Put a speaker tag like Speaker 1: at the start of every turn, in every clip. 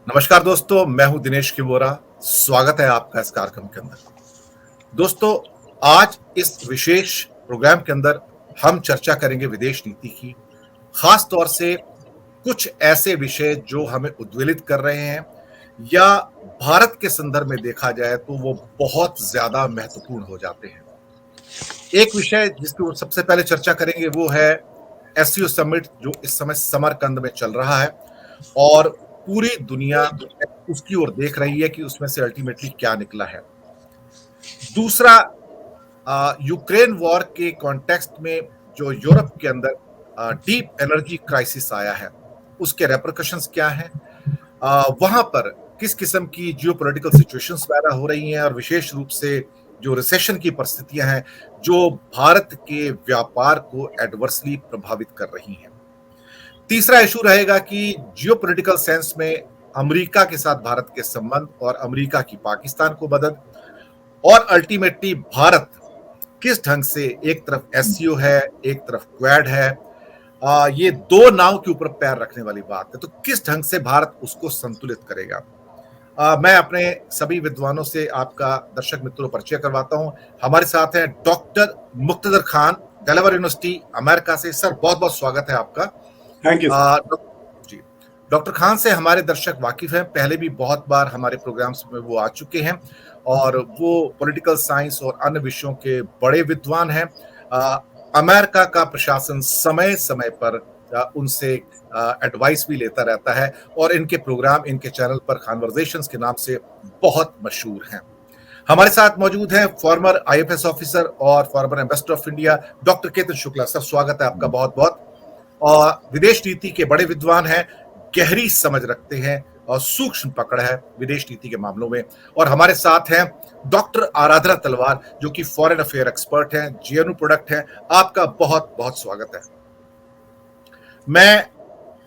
Speaker 1: नमस्कार दोस्तों, मैं हूं दिनेश किबोरा। स्वागत है आपका इस कार्यक्रम के अंदर। दोस्तों, आज इस विशेष प्रोग्राम के अंदर हम चर्चा करेंगे विदेश नीति की, खास तौर से कुछ ऐसे विषय जो हमें उद्वेलित कर रहे हैं या भारत के संदर्भ में देखा जाए तो वो बहुत ज्यादा महत्वपूर्ण हो जाते हैं। एक विषय जिसकी वो सबसे पहले चर्चा करेंगे वो है एससीओ समिट, जो इस समय समरकंद में चल रहा है और पूरी दुनिया उसकी ओर देख रही है कि उसमें से अल्टीमेटली क्या निकला है। दूसरा, यूक्रेन वॉर के कॉन्टेक्स्ट में जो यूरोप के अंदर डीप एनर्जी क्राइसिस आया है, उसके रेपरकशंस क्या हैं, वहां पर किस किस्म की जियोपॉलिटिकल सिचुएशंस पैदा हो रही हैं और विशेष रूप से जो रिसेशन की परिस्थितियां हैं जो भारत के व्यापार को एडवर्सली प्रभावित कर रही हैं। तीसरा इशू रहेगा कि जियोपॉलिटिकल सेंस में अमेरिका के साथ भारत के संबंध और अमेरिका की पाकिस्तान को मदद, और अल्टीमेटली भारत किस ढंग से, एक तरफ एससीओ है, एक तरफ क्वाड है, ये दो नाव के ऊपर पैर रखने वाली बात है, तो किस ढंग से भारत उसको संतुलित करेगा। मैं अपने सभी विद्वानों से आपका दर्शक मित्रों परिचय करवाता हूं। हमारे साथ हैं doctor Muqtedar Khan, Delaware university America से। सर, बहुत बहुत स्वागत है आपका।
Speaker 2: थैंक यू
Speaker 1: जी, डॉक्टर खान से हमारे दर्शक वाकिफ हैं, पहले भी बहुत बार हमारे प्रोग्राम्स में वो आ चुके हैं और वो पॉलिटिकल साइंस और अन्य विषयों के बड़े विद्वान हैं। अमेरिका का प्रशासन समय समय पर उनसे एडवाइस भी लेता रहता है और इनके प्रोग्राम, इनके चैनल पर कॉन्वर्सेशंस के नाम से बहुत मशहूर हैं। हमारे साथ मौजूद हैं फॉर्मर आईएफएस ऑफिसर और farmer ambassador of India doctor Ketan Shukla. Sir, स्वागत है आपका बहुत बहुत। और विदेश नीति के बड़े विद्वान हैं, गहरी समझ रखते हैं और सूक्ष्म पकड़ है विदेश नीति के मामलों में। और हमारे साथ हैं डॉक्टर आराधना तलवार, जो कि फॉरेन अफेयर एक्सपर्ट हैं, जीएनयू प्रोडक्ट हैं। आपका बहुत बहुत स्वागत है। मैं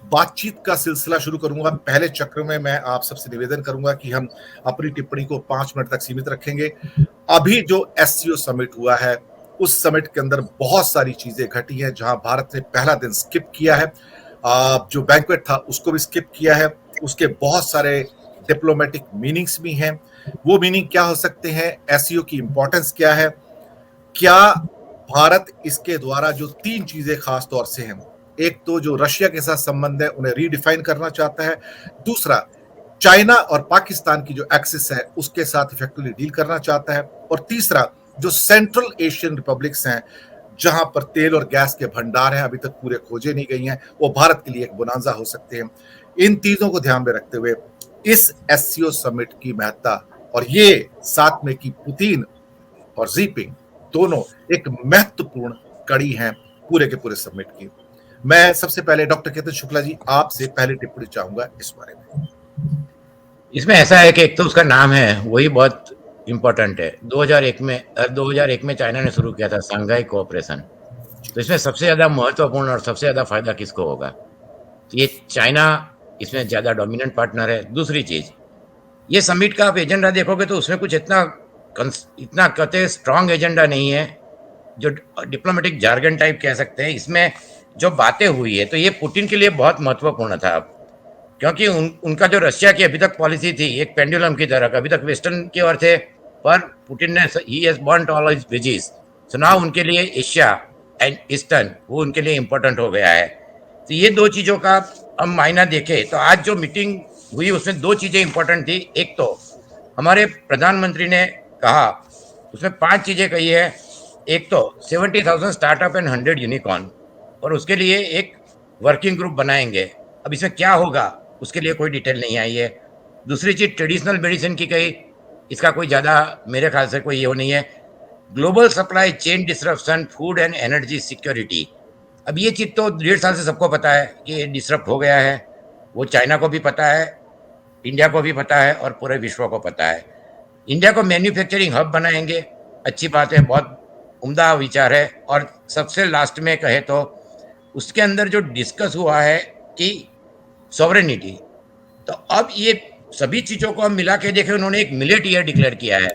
Speaker 1: बातचीत का सिलसिला शुरू करूंगा। पहले चक्र में मैं आप सबसे निवेदन करूंगा कि हम अपनी टिप्पणी को 5 मिनट तक सीमित रखेंगे। अभी जो एससीओ समिट हुआ है, उस समिट के अंदर बहुत सारी चीजें घटी हैं, जहां भारत ने पहला दिन स्किप किया है, जो बैंक्वेट था उसको भी स्किप किया है। उसके बहुत सारे डिप्लोमेटिक मीनिंग्स भी हैं। वो मीनिंग क्या हो सकते हैं, एससीओ की इंपॉर्टेंस क्या है, क्या भारत इसके द्वारा जो 3 चीजें खास तौर से हैं, एक तो जो रशिया के साथ संबंध है उन्हें रीडिफाइन करना चाहता है, दूसरा चाइना और पाकिस्तान की जो एक्सिस है उसके साथ इफेक्टिवली डील करना चाहता है, और तीसरा जो सेंट्रल एशियन रिपब्लिक्स हैं जहां पर तेल और गैस के भंडार हैं, अभी तक पूरे खोजे नहीं गई हैं, वो भारत के लिए एक बोनांजा हो सकते हैं। इन चीजों को ध्यान में रखते हुए इस एससीओ समिट की महत्ता, और ये साथ में कि पुतिन और जीपिंग दोनों एक महत्वपूर्ण कड़ी हैं पूरे के पूरे समिट की। मैं सबसे पहले डॉक्टर केतन शुक्ला जी, आपसे पहले टिप्पणी चाहूंगा इस बारे में।
Speaker 3: इसमें ऐसा है कि एक तो उसका नाम है, वही बहुत इम्पोर्टेंट है। 2001 में चाइना ने शुरू किया था शंघाई कोऑपरेशन। तो इसमें सबसे ज़्यादा महत्वपूर्ण और सबसे ज़्यादा फायदा किसको होगा? तो ये चाइना इसमें ज़्यादा डोमिनेंट पार्टनर है। दूसरी चीज़, ये समिट का आप एजेंडा देखोगे तो उसमें कुछ इतना कतई स्ट्रांग एजेंडा नहीं है, जो डिप्लोमेटिक जार्गन टाइप कह सकते हैं। इसमें जो बातें हुई है तो ये पुतिन के लिए बहुत महत्वपूर्ण था, क्योंकि उनका जो रशिया की अभी तक पॉलिसी थी, एक पेंडुलम की तरह, अभी तक वेस्टर्न की ओर थे, पर पुतिन ने he has burnt all his bridges. So now उनके लिए एशिया एंड ईस्टर्न, वो उनके लिए इम्पोर्टेंट हो गया है। तो ये दो चीज़ों का हम मायना देखें तो आज जो मीटिंग हुई उसमें दो चीज़ें इंपॉर्टेंट थी। एक तो हमारे प्रधानमंत्री ने कहा, उसमें 5 चीज़ें कही है। एक तो 70,000 स्टार्टअप एंड 100 यूनिकॉर्न, और उसके लिए एक वर्किंग ग्रुप बनाएंगे। अब इसमें क्या होगा उसके लिए कोई डिटेल नहीं आई है। दूसरी चीज़ ट्रेडिशनल मेडिसिन की कही, इसका कोई ज़्यादा मेरे ख्याल से कोई ये नहीं है। Global supply chain disruption, food and energy security. अब ये चीज़ तो 1.5 साल से सबको पता है कि ये डिसरप्ट हो गया है। वो चाइना को भी पता है, इंडिया को भी पता है और पूरे विश्व को पता है। इंडिया को मैन्युफैक्चरिंग हब बनाएंगे, अच्छी बात है, बहुत उम्दा विचार है। और सबसे लास्ट में कहे तो उसके अंदर जो डिस्कस हुआ है कि सॉवरेनिटी, तो अब ये सभी चीज़ों को हम मिला के देखें, उन्होंने एक मिलेट ईयर डिक्लेयर किया है।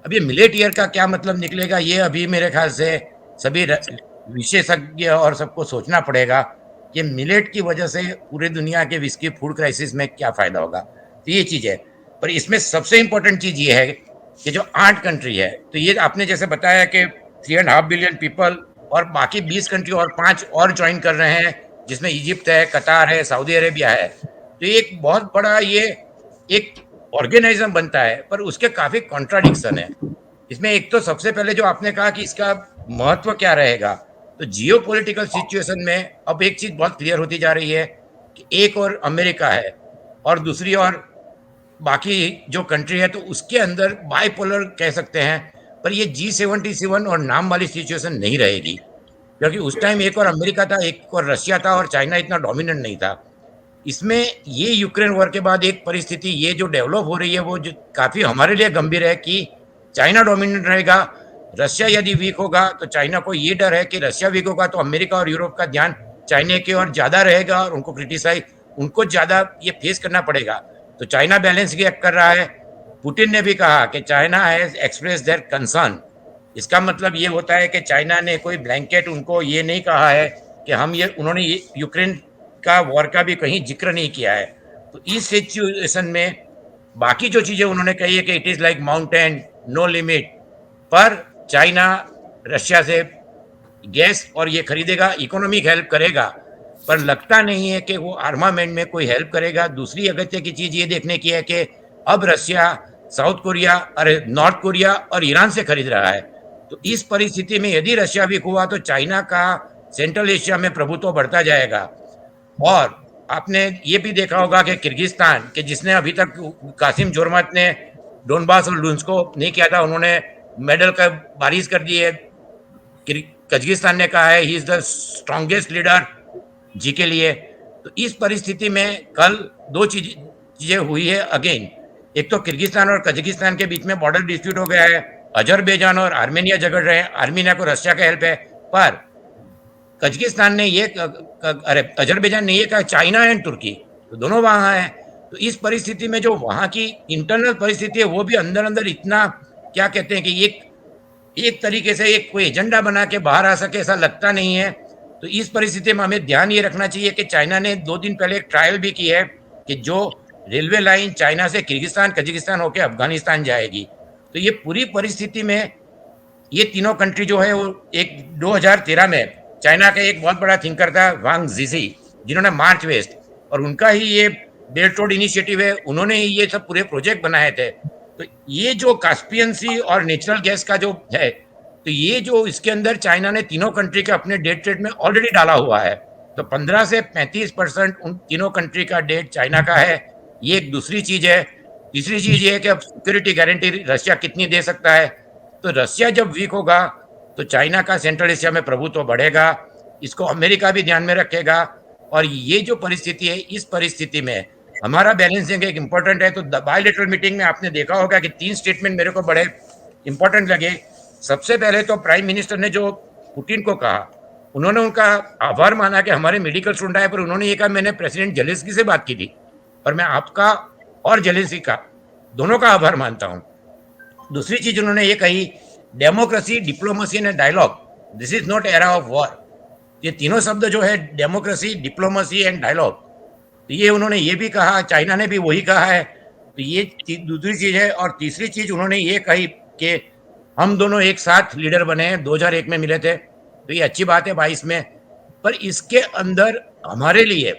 Speaker 3: अब ये मिलेट ईयर का क्या मतलब निकलेगा, ये अभी मेरे ख्याल से सभी विशेषज्ञ और सबको सोचना पड़ेगा कि मिलेट की वजह से पूरे दुनिया के विश्व की फूड क्राइसिस में क्या फ़ायदा होगा। तो तो ये चीज है। पर इसमें सबसे इंपॉर्टेंट चीज ये है कि जो 8 कंट्री है, तो ये आपने जैसे बताया कि 3.5 बिलियन पीपल और बाकी 20 कंट्री और 5 और ज्वाइन कर रहे हैं, जिसमें इजिप्ट है, कतार है, सऊदी अरेबिया है। तो ये एक बहुत बड़ा ये एक ऑर्गेनाइज्म बनता है, पर उसके काफी कॉन्ट्राडिक्शन है इसमें। एक तो सबसे पहले जो आपने कहा कि इसका महत्व क्या रहेगा, तो जियो पॉलिटिकल सिचुएशन में अब एक चीज बहुत क्लियर होती जा रही है कि एक और अमेरिका है और दूसरी और बाकी जो कंट्री है, तो उसके अंदर बाइपोलर कह सकते हैं। पर ये G77 और नाम वाली सिचुएशन नहीं रहेगी, क्योंकि उस टाइम एक और अमेरिका था, एक और रशिया था, और चाइना इतना डोमिनेंट नहीं था। इसमें ये यूक्रेन वॉर के बाद एक परिस्थिति ये जो डेवलप हो रही है, वो जो काफी हमारे लिए गंभीर है कि चाइना डोमिनेंट रहेगा। रशिया यदि वीक होगा तो चाइना को ये डर है कि रशिया वीक होगा तो अमेरिका और यूरोप का ध्यान चाइना की ओर ज्यादा रहेगा और उनको क्रिटिसाइज, उनको ज्यादा ये फेस करना पड़ेगा। तो चाइना बैलेंस एक्ट कर रहा है। पुतिन ने भी कहा कि China has express their concern. इसका मतलब ये होता है कि चाइना ने कोई ब्लैंकेट उनको ये नहीं कहा है कि हम ये, उन्होंने ये यूक्रेन का वॉर का भी कहीं जिक्र नहीं किया है। तो इस सिचुएशन में बाकी जो चीजें उन्होंने कही है कि it is like mountain, no limit, पर चाइना रशिया से गैस और ये खरीदेगा, इकोनॉमिक हेल्प करेगा, पर लगता नहीं है कि वो आर्मामेंट में कोई हेल्प करेगा। दूसरी अगत्य की चीज ये देखने की है कि अब रशिया साउथ कोरिया, अरे नॉर्थ कोरिया और ईरान से खरीद रहा है। तो इस परिस्थिति में यदि रशिया वीक हुआ तो चाइना का सेंट्रल एशिया में प्रभुत्व बढ़ता जाएगा। और आपने ये भी देखा होगा कि किर्गिस्तान के, जिसने अभी तक कासिम जोरमत ने डोनबास और लुन्स को नहीं किया था, उन्होंने मेडल का बारिश कर दी है। कजाकिस्तान ने कहा है he is the strongest leader जी के लिए। तो इस परिस्थिति में कल दो चीजें हुई है अगेन। एक तो किर्गिस्तान और कजाकिस्तान के बीच में बॉर्डर डिस्प्यूट हो गया है, अजरबैजान और आर्मेनिया झगड़ रहे हैं, आर्मेनिया को रशिया का हेल्प है। पर कजाकिस्तान ने ये अरे अजरबैजान ने ये कहा चाइना एंड तुर्की, तो दोनों वहां है। तो इस परिस्थिति में जो वहां की इंटरनल परिस्थिति है वो भी अंदर अंदर इतना क्या कहते हैं कि एक तरीके से एक कोई एजेंडा बना के बाहर आ सके ऐसा लगता नहीं है। तो इस परिस्थिति में हमें ध्यान ये रखना चाहिए कि चाइना ने 2 दिन पहले एक ट्रायल भी की है कि जो रेलवे लाइन चाइना से किर्गिस्तान कजाकिस्तान होकर अफगानिस्तान जाएगी। तो ये पूरी परिस्थिति में ये तीनों कंट्री जो है वो एक 2013 में चाइना का एक बहुत बड़ा थिंकर था वांग जीसी, जिन्होंने मार्च वेस्ट, और उनका ही ये बेल्ट रोड इनिशिएटिव है, उन्होंने ही ये सब पूरे प्रोजेक्ट बनाए थे। तो ये जो कास्पियन सी और नेचुरल गैस का जो है, तो ये जो इसके अंदर चाइना ने तीनों कंट्री के अपने डेट ट्रेड में ऑलरेडी डाला हुआ है। तो 15 से 35% उन तीनों कंट्री का डेट चाइना का है। ये एक दूसरी चीज है। तीसरी चीज ये है कि अब सिक्योरिटी गारंटी रशिया कितनी दे सकता है। तो रशिया जब वीक होगा तो चाइना का सेंट्रल एशिया में प्रभुत्व बढ़ेगा, इसको अमेरिका भी ध्यान में रखेगा। और ये जो परिस्थिति है, इस परिस्थिति में हमारा बैलेंसिंग एक इंपॉर्टेंट है। तो बायलैटरल मीटिंग में आपने देखा होगा कि 3 स्टेटमेंट मेरे को बड़े इंपॉर्टेंट लगे। सबसे पहले तो प्राइम मिनिस्टर ने जो पुतिन को कहा, उन्होंने उनका आभार माना कि हमारे मेडिकल स्टूडेंट आए, पर उन्होंने ये कहा मैंने प्रेसिडेंट जेलेंस्की से बात की थी, पर मैं आपका और जेलेंस्की का दोनों का आभार मानता हूं। दूसरी चीज उन्होंने ये कही, democracy, diplomacy and dialogue, this is not era of war. ये तीनों शब्द जो है डेमोक्रेसी, डिप्लोमेसी एंड डायलॉग, तो ये उन्होंने ये भी कहा, चाइना ने भी वही कहा है। तो ये दूसरी चीज है। और तीसरी चीज उन्होंने ये कही कि हम दोनों एक साथ लीडर बने हैं, 2001 में मिले थे, तो ये अच्छी बात है 22 में। पर इसके अंदर हमारे लिए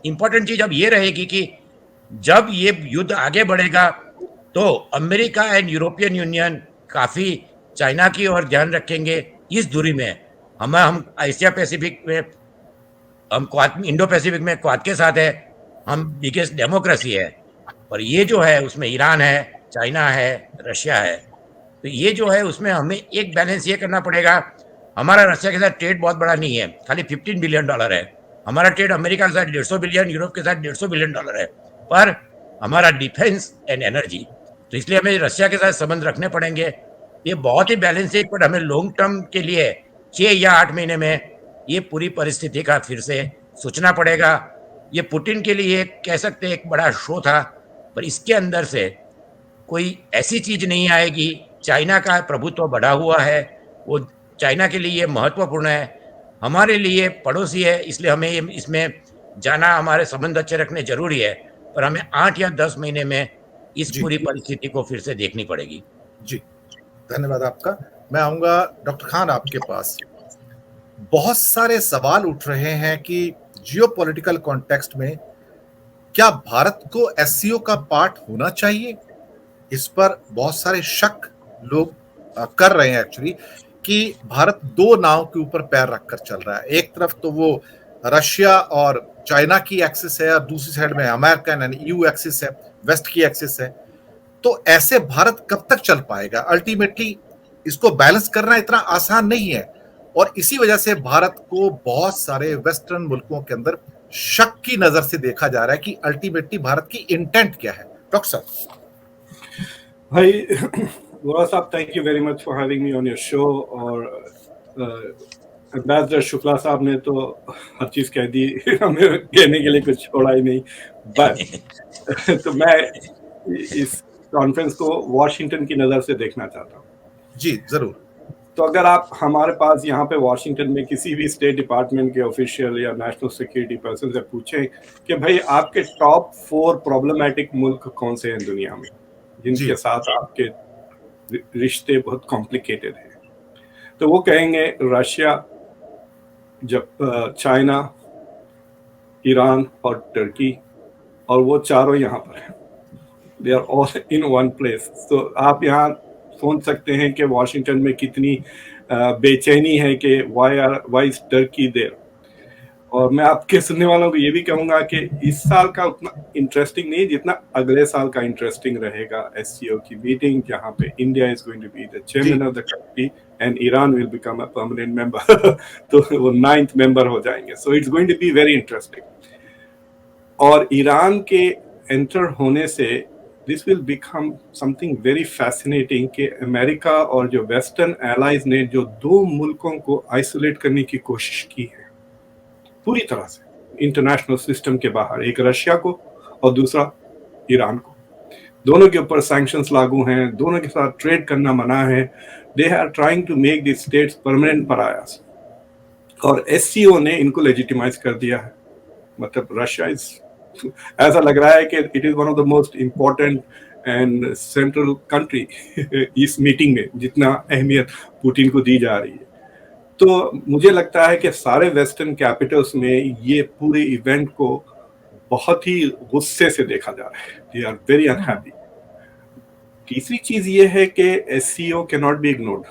Speaker 3: इंपॉर्टेंट चीज अब ये रहेगी कि जब ये युद्ध आगे बढ़ेगा तो अमेरिका एंड यूरोपियन यूनियन काफी चाइना की ओर ध्यान रखेंगे। इस दूरी में हम एशिया पैसिफिक में, हम क्वाड, इंडो पैसिफिक में क्वाड के साथ है, हम बिगेस्ट डेमोक्रेसी है। पर ये जो है उसमें ईरान है, चाइना है, रशिया है। तो ये जो है उसमें हमें एक बैलेंस ये करना पड़ेगा। हमारा रशिया के साथ ट्रेड बहुत बड़ा नहीं है, खाली $15 बिलियन है। हमारा ट्रेड अमेरिका के साथ 150 बिलियन, यूरोप के साथ 150 बिलियन है। पर हमारा डिफेंस एंड एनर्जी, तो इसलिए हमें रशिया के साथ संबंध रखने पड़ेंगे। ये बहुत ही बैलेंस है, पर हमें लॉन्ग टर्म के लिए 6 या 8 महीने में ये पूरी परिस्थिति का फिर से सोचना पड़ेगा। ये पुतिन के लिए कह सकते हैं एक बड़ा शो था, पर इसके अंदर से कोई ऐसी चीज नहीं आएगी। चाइना का प्रभुत्व बढ़ा हुआ है, वो चाइना के लिए महत्वपूर्ण है, हमारे लिए पड़ोसी है, इसलिए हमें इसमें जाना, हमारे संबंध अच्छे रखने जरूरी है। और हमें 8 या 10 महीने में इस
Speaker 1: जी।
Speaker 3: पूरी परिस्थिति को फिर से देखनी पड़ेगी।
Speaker 1: जी, धन्यवाद आपका। मैं आऊँगा डॉक्टर खान आपके पास। बहुत सारे सवाल उठ रहे हैं कि जियोपॉलिटिकल कॉन्टेक्स्ट में क्या भारत को एससीओ का पार्ट होना चाहिए? इस पर बहुत सारे शक लोग कर रहे हैं एक्चुअली कि भारत 2 नाव के ऊपर पैर रखकर चल रहा है। एक तरफ तो वो रशिया और चाइना की एक्सिस है और दूसरी साइड में अमेरिकन एंड ईयू एक्सिस है, वेस्ट की एक्सिस है। तो ऐसे भारत कब तक चल पाएगा? अल्टीमेटली इसको बैलेंस करना इतना आसान नहीं है और इसी वजह से भारत को बहुत सारे वेस्टर्न मुल्कों के अंदर शक की नजर से देखा जा रहा है कि अल्टीमेटली भारत की इंटेंट क्या है। डॉक्टर साहब।
Speaker 2: भाई गोरा साहब, thank you very much for having me on your show. और एम्बेसडर शुक्ला साहब ने तो हर चीज कह दी, हमें कहने के लिए कुछ छोड़ा ही नहीं। बस तो मैं इस कॉन्फ्रेंस को वॉशिंगटन की नज़र से देखना चाहता हूँ।
Speaker 1: जी जरूर।
Speaker 2: तो अगर आप हमारे पास यहाँ पे वॉशिंगटन में किसी भी स्टेट डिपार्टमेंट के ऑफिशियल या नेशनल सिक्योरिटी पर्सन से पूछें कि भाई आपके टॉप 4 प्रॉब्लमैटिक मुल्क कौन से हैं दुनिया में जिनके साथ आपके रिश्ते बहुत कॉम्प्लिकेटेड हैं, तो वो कहेंगे रशिया, चाइना, ईरान और टर्की, और वो चारों यहाँ पर हैं। They are all in one place. तो आप यहाँ सोच सकते हैं कि वॉशिंगटन में कितनी बेचैनी है कि वाई इज टर्की देयर। और मैं आपके सुनने वालों को ये भी कहूँगा कि इस साल का उतना इंटरेस्टिंग नहीं जितना अगले साल का इंटरेस्टिंग रहेगा एससीओ की मीटिंग, जहाँ पे India is going to be the chairman of the country and Iran will become a permanent member. तो वो 9th मेंबर हो जाएंगे। So it's going to be very interesting. और ईरान के एंटर होने से this will become something very fascinating कि America और जो वेस्टर्न एलाइज ने जो 2 मुल्कों को आइसोलेट करने की कोशिश की है पूरी तरह से इंटरनेशनल सिस्टम के बाहर, एक रशिया को और दूसरा ईरान को, दोनों के ऊपर सैंक्शंस लागू हैं, दोनों के साथ ट्रेड करना मना है। They are trying to make this status permanent परायास, और एससीओ ने इनको लेजिटिमाइज कर दिया है। मतलब रशिया इज, ऐसा लग रहा है कि it is one of the most important and central country इस मीटिंग में, जितना अहमियत पुतिन को दी जा रही है। तो मुझे लगता है कि सारे वेस्टर्न कैपिटल्स में ये पूरे इवेंट को बहुत ही गुस्से से देखा जा रहा है। They are very unhappy. तीसरी चीज ये है कि SCO can not be ignored.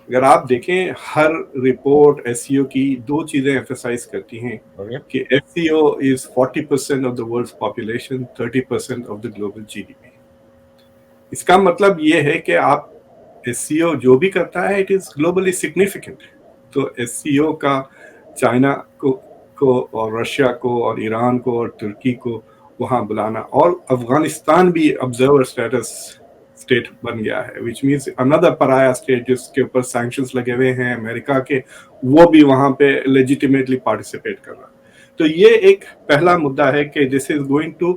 Speaker 2: अगर आप देखें हर रिपोर्ट एससीओ की 2 चीजें एम्फसाइज करती हैं कि SCO is 40% of the world's population, 30% of the global GDP. इसका मतलब ये है कि आप एससीओ जो भी करता है इट इज ग्लोबली सिग्निफिकेंट। तो एससीओ का चाइना को और रशिया को और ईरान को और तुर्की को वहां बुलाना, और अफगानिस्तान भी ऑब्जर्वर स्टेटस स्टेट बन गया है, विच मीन्स अनदर पराया स्टेट जिसके ऊपर सैंक्शंस लगे हुए हैं अमेरिका के, वो भी वहां पे लेजिटिमेटली पार्टिसिपेट कर रहा है। तो ये एक पहला मुद्दा है कि this is going to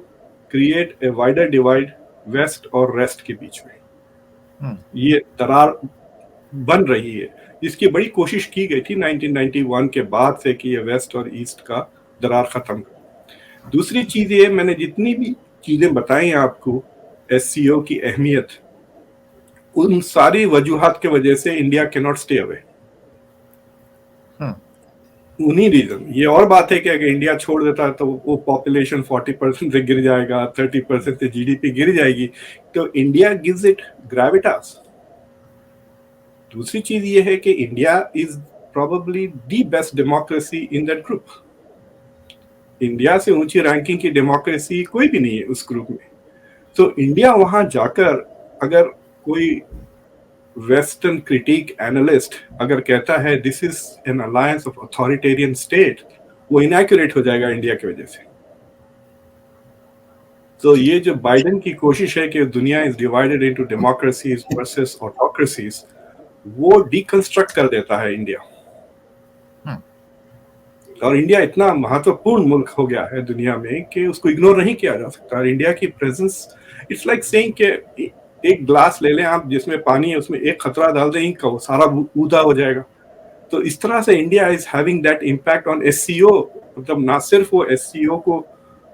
Speaker 2: create a wider divide west और रेस्ट के बीच में। ये दरार बन रही है, जिसकी बड़ी कोशिश की गई थी 1991 के बाद से कि ये वेस्ट और ईस्ट का दरार खत्म कर। दूसरी चीज ये, मैंने जितनी भी चीजें बताई आपको एससीओ की अहमियत, उन सारी वजूहात के वजह से India can not stay away. उन्हीं रीजन। ये और बात है कि अगर इंडिया छोड़ देता है तो वो पॉपुलेशन 40% से गिर जाएगा, 30% से जीडीपी गिर जाएगी। तो इंडिया गिव्स इट ग्रेविटास। दूसरी चीज ये है कि India is probably the best democracy in that group. India से ऊंची रैंकिंग की डेमोक्रेसी कोई भी नहीं है उस ग्रुप में। तो इंडिया वहां जाकर अगर कोई वेस्टर्न क्रिटिक एनालिस्ट अगर कहता है this is an alliance of authoritarian state, वो इनएक्यूरेट हो जाएगा इंडिया की वजह से। तो ये जो बाइडेन की कोशिश है कि दुनिया is divided into democracies versus autocracies, वो डिकंस्ट्रक्ट कर देता है इंडिया। और इंडिया इतना महत्वपूर्ण मुल्क हो गया है दुनिया में कि उसको इग्नोर नहीं किया जा सकता। और इंडिया की प्रेजेंस, इट्स लाइक सेइंग कि एक ग्लास ले लें आप जिसमें पानी है, उसमें एक खतरा डाल दें का सारा ऊदा हो जाएगा। तो इस तरह से India is having that impact on SCO. मतलब ना सिर्फ वो एससीओ को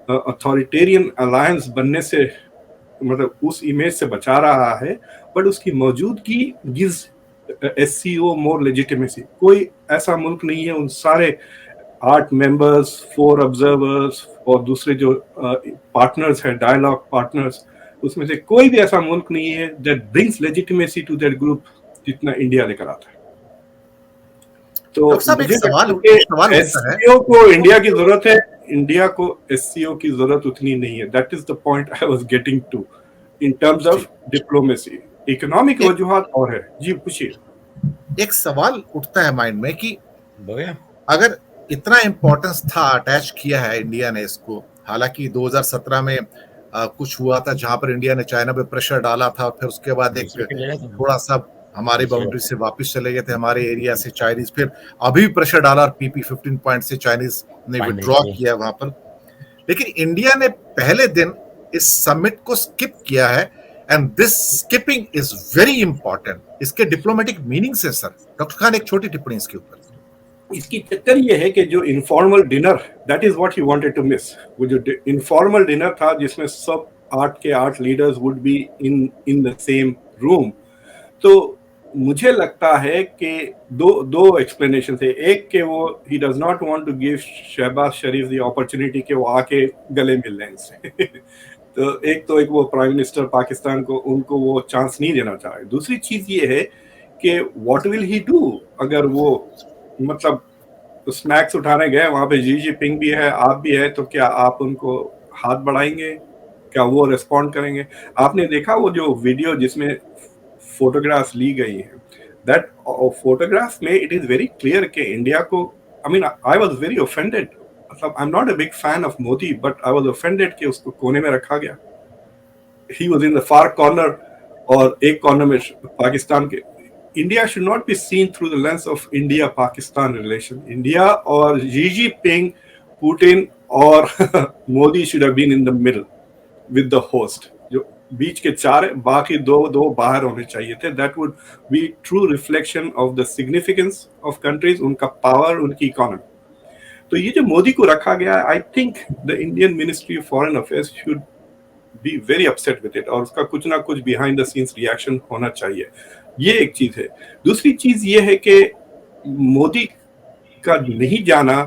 Speaker 2: अथॉरिटेरियन अलायंस बनने से, मतलब उस इमेज से बचा रहा है, बट उसकी मौजूदगी गिव्स एससीओ मोर लेजिटिमेसी। कोई ऐसा मुल्क नहीं है उन सारे 8 मेंबर्स, 4 ऑब्जर्वर्स और दूसरे जो पार्टनर्स हैं, डायलॉग पार्टनर्स, उसमें से कोई भी ऐसा मुल्क नहीं है that brings legitimacy to that group जितना इंडिया लेकर आता है। तो
Speaker 1: डॉक्टर साहब, एक
Speaker 2: मुझे
Speaker 1: सवाल
Speaker 2: लगता है
Speaker 1: सवाल
Speaker 2: कि
Speaker 1: उठता है।
Speaker 2: एससीओ को इंडिया की जरूरत है, इंडिया को एससीओ की जरूरत उतनी नहीं है। That is the point I was getting to in terms
Speaker 1: जी,
Speaker 2: ऑफ डिप्लोमेसी। इकोनॉमिक
Speaker 1: एक
Speaker 2: वजूहात और है। जी पूछिए।
Speaker 1: एक सवाल उठता है माइंड में कि
Speaker 3: बोलिए।
Speaker 1: अगर इतना इम्पोर्टेंस था, अटैच किया है इंडिया ने इसको, हालांकि 2017 में कुछ हुआ था जहां पर इंडिया ने चाइना पे प्रेशर डाला था, और फिर उसके बाद एक
Speaker 3: दूसरे के ले लेते हैं।
Speaker 1: थोड़ा सा हमारी
Speaker 3: दूसरे
Speaker 1: बाउंड्री से वापस चले गए थे, हमारे एरिया से चाइनीज, फिर अभी भी प्रेशर डाला और पीपी 15 पॉइंट से चाइनीज ने
Speaker 3: पानी
Speaker 1: विड्रॉ
Speaker 3: से
Speaker 1: किया वहां पर। लेकिन इंडिया ने पहले दिन इस समिट को स्किप किया है, and this skipping is very important. इसके डिप्लोमेटिक मीनिंग्स है सर। डॉक्टर खान, एक छोटी टिप्पणी इसके ऊपर।
Speaker 2: इसकी चक्कर ये है कि जो informal dinner, that is what he wanted to miss. वो जो इनफॉर्मल डिनर था जिसमें सब 8 के 8 leaders would be in the same room, तो मुझे लगता है कि दो एक्सप्लेनेशन थे। एक कि वो he does not want to give Shehbaz Sharif the opportunity कि वो आके गले मिल लें इनसे तो एक वो प्राइम मिनिस्टर पाकिस्तान को, उनको वो चांस नहीं देना चाह रहे। दूसरी चीज ये है कि व्हाट विल ही डू अगर वो, मतलब स्नैक्स उठाने गए, वहां पे जी जिनपिंग भी है, आप भी है, तो क्या आप उनको हाथ बढ़ाएंगे? क्या वो रिस्पॉन्ड करेंगे? आपने देखा वो जो वीडियो जिसमें फोटोग्राफ्स ली गई हैं, दैट फोटोग्राफ में इट इज वेरी क्लियर कि इंडिया को, I mean I was very offended. मतलब I am not a big fan of Modi, but I was offended कि उसको कोने में रखा गया। He was in the far corner, और एक कॉर्नर में पाकिस्तान के। India should not be seen through the lens of India-Pakistan relation. India or Xi Jinping, Putin or Modi should have been in the middle with the host. जो बीच के चार है, बाकी दो बाहर होने चाहिए थे. That would be true reflection of the significance of countries, उनका power, उनकी economy. तो ये जो मोदी को रखा गया, I think the Indian Ministry of Foreign Affairs should be very upset with it, और उसका कुछ ना कुछ behind the scenes reaction होना चाहिए. ये एक चीज है। दूसरी चीज ये है कि मोदी का नहीं जाना,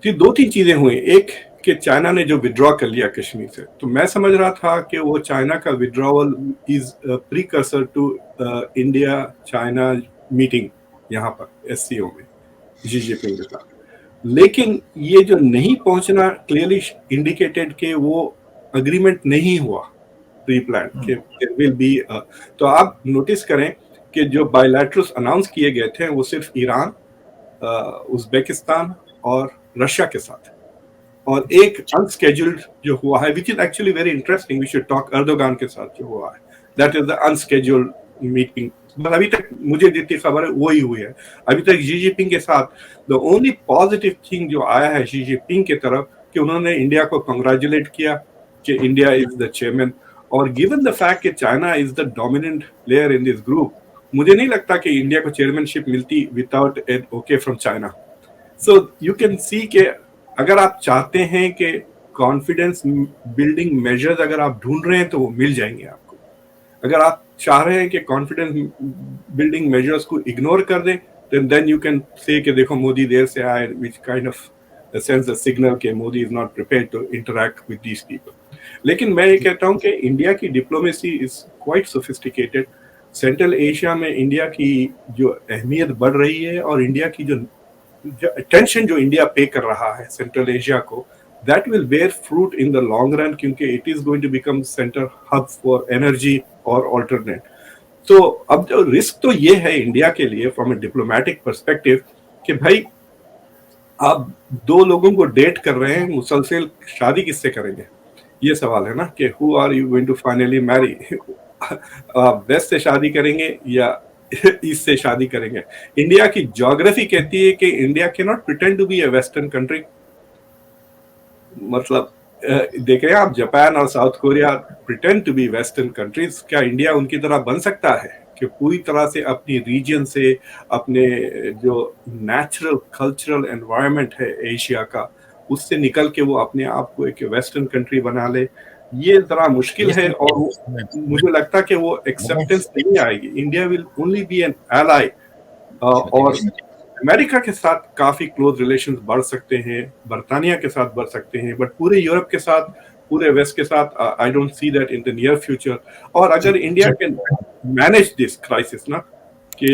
Speaker 2: तो 2-3 चीजें हुई। एक कि चाइना ने जो विड्रॉ कर लिया कश्मीर से, तो मैं समझ रहा था कि वो चाइना का withdrawal is precursor to India China meeting यहाँ पर एससीओ में जी जिनपिंग के साथ। लेकिन ये जो नहीं पहुंचना क्लियरली इंडिकेटेड कि वो अग्रीमेंट नहीं हुआ प्री प्लान के देयर विल बी। तो आप नोटिस करें कि जो बायलैटरल्स अनाउंस किए गए थे वो सिर्फ ईरान, उज्बेकिस्तान और रशिया के साथ, और एक अनस्केड्यूल्ड जो हुआ है, which is actually very interesting, we should talk, Erdogan के साथ जो हुआ है, that is the unscheduled meeting. But अभी तक मुझे जितनी खबर है वही हुई है। अभी तक जी जिनपिंग के साथ द ओनली पॉजिटिव थिंग जो आया है जी जिनपिंग की तरफ, कि उन्होंने इंडिया को कंग्रेचुलेट किया कि इंडिया इज द चेयरमैन, और गिवन द फैक्ट कि China is the dominant player in this group, मुझे नहीं लगता कि इंडिया को चेयरमैनशिप मिलती without an okay from China. So you can see कि अगर आप चाहते हैं कि कॉन्फिडेंस बिल्डिंग मेजर्स अगर आप ढूंढ रहे हैं तो वो मिल जाएंगे आपको। अगर आप चाह रहे हैं कि कॉन्फिडेंस बिल्डिंग मेजर्स को इग्नोर कर दें, then you can say कि देखो मोदी देर से आए, which kind of sends a signal कि Modi is not prepared to interact with these people. लेकिन मैं ये कहता हूँ कि इंडिया की diplomacy is quite sophisticated. Central Asia में इंडिया की जो अहमियत बढ़ रही है, और इंडिया की जो अटेंशन जो इंडिया पे कर रहा है सेंट्रल एशिया को, that will bear fruit in the long run, क्योंकि it is going to become centre hub for energy or alternate. तो अब जो रिस्क तो ये है इंडिया के लिए फ्रॉम ए डिप्लोमेटिक पर्सपेक्टिव कि भाई आप 2 लोगों को डेट कर रहे हैं, मुसलसल शादी किससे करेंगे? ये सवाल है ना कि who are you going to finally marry? आप वेस्ट से शादी करेंगे या ईस्ट से शादी करेंगे? इंडिया की ज्योग्राफी कहती है कि India can not pretend to be a western country. मतलब देख रहे हैं आप, जापान और South Korea pretend to be western countries. क्या इंडिया उनकी तरह बन सकता है कि पूरी तरह से अपनी रीजन से, अपने जो नेचुरल कल्चरल एनवायरनमेंट है एशिया का, उससे निकल के वो अपने आप को एक वेस्टर्न कंट्री बना ले, ये जरा मुश्किल है और मुझे लगता है कि वो एक्सेप्टेंस नहीं आएगी। India will only be an ally और अमेरिका के साथ काफी क्लोज रिलेशंस बढ़ सकते हैं, बर्तानिया के साथ बढ़ सकते हैं, बट पूरे यूरोप के साथ, पूरे वेस्ट के साथ I don't see that in the near future. और अगर India can manage this crisis ना कि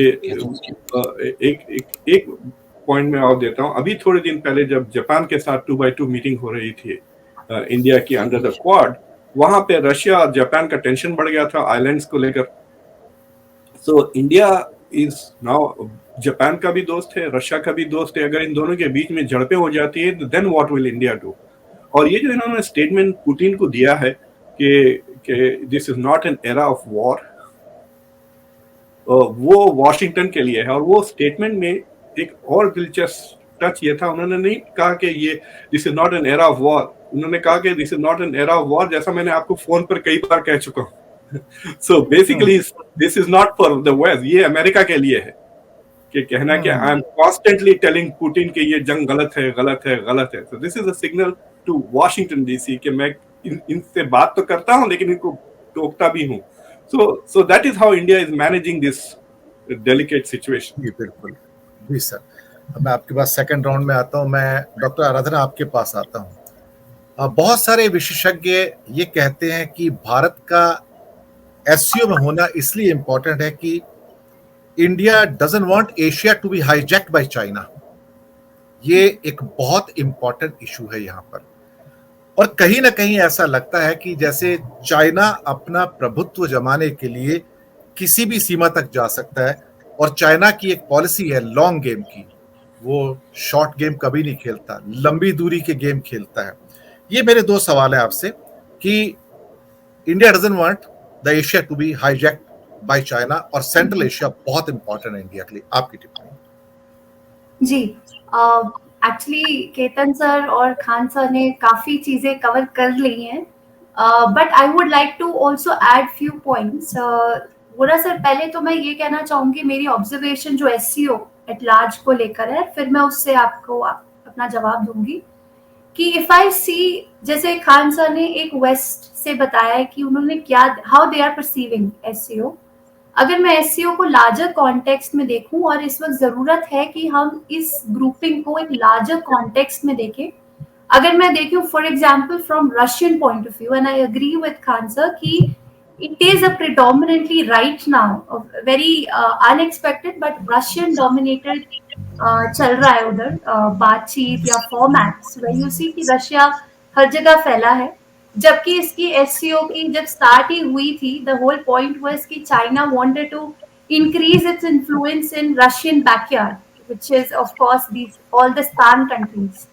Speaker 2: एक पॉइंट में और देता हूँ, अभी थोड़े दिन पहले जब जापान के साथ 2x2 मीटिंग हो रही थी इंडिया की अंडर द क्वाड, वहां पे रशिया और जापान का टेंशन बढ़ गया था आइलैंड्स को लेकर। So India is now Japan का भी दोस्त है, रशिया का भी दोस्त है। अगर इन दोनों के बीच में झड़पें हो जाती है, then what will India do? और ये जो इन्होंने स्टेटमेंट पुतिन को दिया है कि this is not an era of war, वो वॉशिंगटन के लिए है। और वो स्टेटमेंट में एक और दिलचस्प टच ये था, उन्होंने नहीं कहा कि ये this is not an era of war, उन्होंने कहा कि this is not an era of war, जैसा मैंने आपको फोन पर कई बार कह चुका हूँ। So basically this is not for the west, ये अमेरिका के लिए है कि कहना कि I am constantly telling Putin कि ये जंग गलत है, गलत है, गलत है। So this is a signal to Washington DC कि मैं इनसे बात तो करता हूँ लेकिन इनको टोकता भी हूँ। So that is how India is managing this delicate situation.
Speaker 1: जी बिल्कुल जी सर। अब मैं आपके पास सेकंड राउंड में आता हूँ। मैं डॉक्टर आराधना आपके पास आता हूँ। बहुत सारे विशेषज्ञ ये कहते हैं कि भारत का एससीओ में होना इसलिए इम्पोर्टेंट है कि India doesn't want Asia to be hijacked by China. ये एक बहुत इंपॉर्टेंट इशू है यहाँ पर, और कहीं ना कहीं ऐसा लगता है कि जैसे चाइना अपना प्रभुत्व जमाने के लिए किसी भी सीमा तक जा सकता है, और चाइना की एक पॉलिसी है लॉन्ग गेम की, वो शॉर्ट गेम कभी नहीं खेलता, लंबी दूरी के गेम खेलता है। ये मेरे दो सवाल हैं आपसे कि India doesn't want the Asia to be hijacked by China, और सेंट्रल एशिया बहुत इंपॉर्टेंट है इंडिया के लिए, आपकी टिप्पणी।
Speaker 4: जी, एक्चुअली केतन सर और खान सर ने काफी चीजें कवर कर ली हैं, but I would like to also add few points. Vora sir, पहले तो मैं ये कहना चाहूंगी, मेरी ऑब्जर्वेशन जो एससीओ एट लार्ज को लेकर है, फिर मैं उससे आपको अपना जवाब दूंगी कि इफ आई सी, जैसे खान सर ने एक वेस्ट से बताया है कि उन्होंने क्या, how they are perceiving SCO. अगर मैं एससीओ को लार्जर कॉन्टेक्स्ट में देखूं, और इस वक्त जरूरत है कि हम इस ग्रुपिंग को एक लार्जर कॉन्टेक्स्ट में देखें। अगर मैं देखूं for example from Russian point of view, and I agree with Khan sir कि it is a predominantly right now a very unexpected but Russian dominated चल रहा है उधर बातचीत या फॉर्मेट्स, where you see कि रशिया हर जगह फैला है, जबकि इसकी एससीओ की जब स्टार्ट ही हुई थी, द होल पॉइंट वाज कि China wanted to increase its influence in Russian backyard, which is of course these all the stan countries.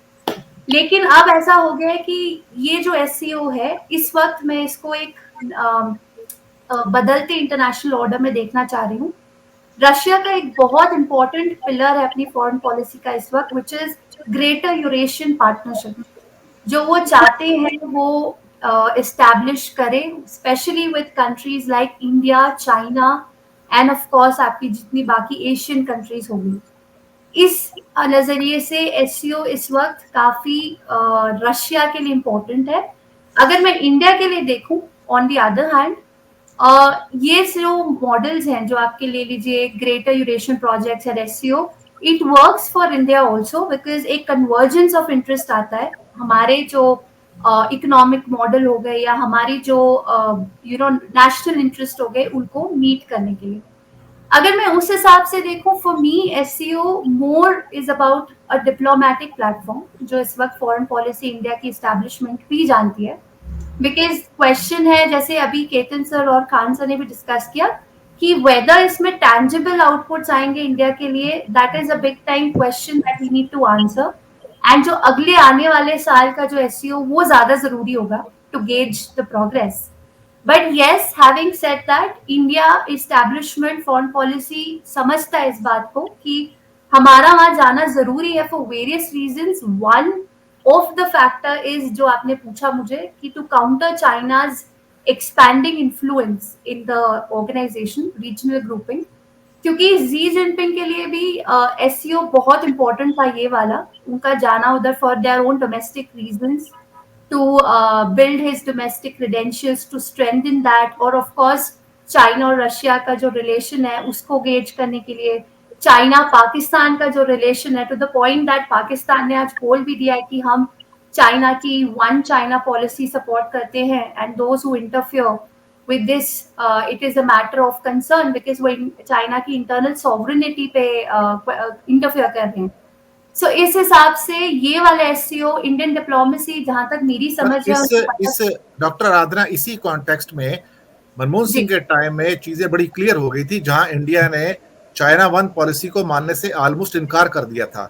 Speaker 4: लेकिन अब ऐसा हो गया है कि ये जो एससीओ है, इस वक्त मैं इसको एक बदलते इंटरनेशनल ऑर्डर में देखना चाह रही हूँ। रशिया का एक बहुत इंपॉर्टेंट पिलर है अपनी फॉरेन पॉलिसी का इस वक्त, which is greater Eurasian partnership. जो वो चाहते हैं वो एस्टैब्लिश करें, specially with countries like India, China end of course आपकी जितनी बाकी एशियन कंट्रीज होंगी। इस नजरिए से एससीओ इस वक्त काफी रशिया के लिए इम्पोर्टेंट है। अगर मैं इंडिया के लिए देखूं, ऑन द अदर हैंड, ये जो मॉडल्स हैं जो आपके ले लीजिए greater Eurasian projects and SCO, it works for India also, because एक कन्वर्जेंस ऑफ इंटरेस्ट आता है हमारे जो इकोनॉमिक मॉडल हो गए या हमारी जो नेशनल इंटरेस्ट हो गए, उनको मीट करने के लिए। अगर मैं उस हिसाब से देखूं, for me SCO more is about a diplomatic platform, जो इस वक्त फॉरेन पॉलिसी इंडिया की एस्टैब्लिशमेंट भी जानती है। बिकॉज क्वेश्चन है, जैसे अभी केतन सर और खान सर ने भी डिस्कस किया, कि वेदर इसमें टैंजिबल आउटपुट्स आएंगे इंडिया के लिए, that is a big time question that we need to answer. And जो अगले आने वाले साल का जो एससीओ, वो ज्यादा जरूरी होगा to gauge the progress. But yes, having said that, India establishment foreign policy समझता है इस बात को कि हमारा वहां जाना जरूरी है for various reasons. One of the factor is, जो आपने पूछा मुझे, कि to counter China's expanding influence in the organization, regional grouping. क्योंकि जी जिनपिंग के लिए भी एससीओ बहुत इंपॉर्टेंट था, ये वाला उनका जाना उधर for their own domestic reasons, to build his domestic credentials, to strengthen that, और ऑफ कोर्स चाइना और रशिया का जो रिलेशन है उसको गेज करने के लिए, चाइना पाकिस्तान का जो रिलेशन है, to the point that Pakistan ने आज बोल भी दिया है कि हम चाइना की वन चाइना पॉलिसी सपोर्ट करते हैं, and those who interfere with this it is a matter of concern because वो चाइना की इंटरनल सॉवरेनिटी पे इंटरफेयर कर रहे हैं. सो इस हिसाब से ये वाला एससीओ इंडियन डिप्लोमेसी, जहां तक मेरी समझ है,
Speaker 1: इस डॉक्टर आराधना, इसी कॉन्टेक्स्ट में मनमोहन सिंह के टाइम में चीजें बड़ी क्लियर हो गई थी, जहां इंडिया ने चाइना वन पॉलिसी को मानने से ऑलमोस्ट इनकार कर दिया था,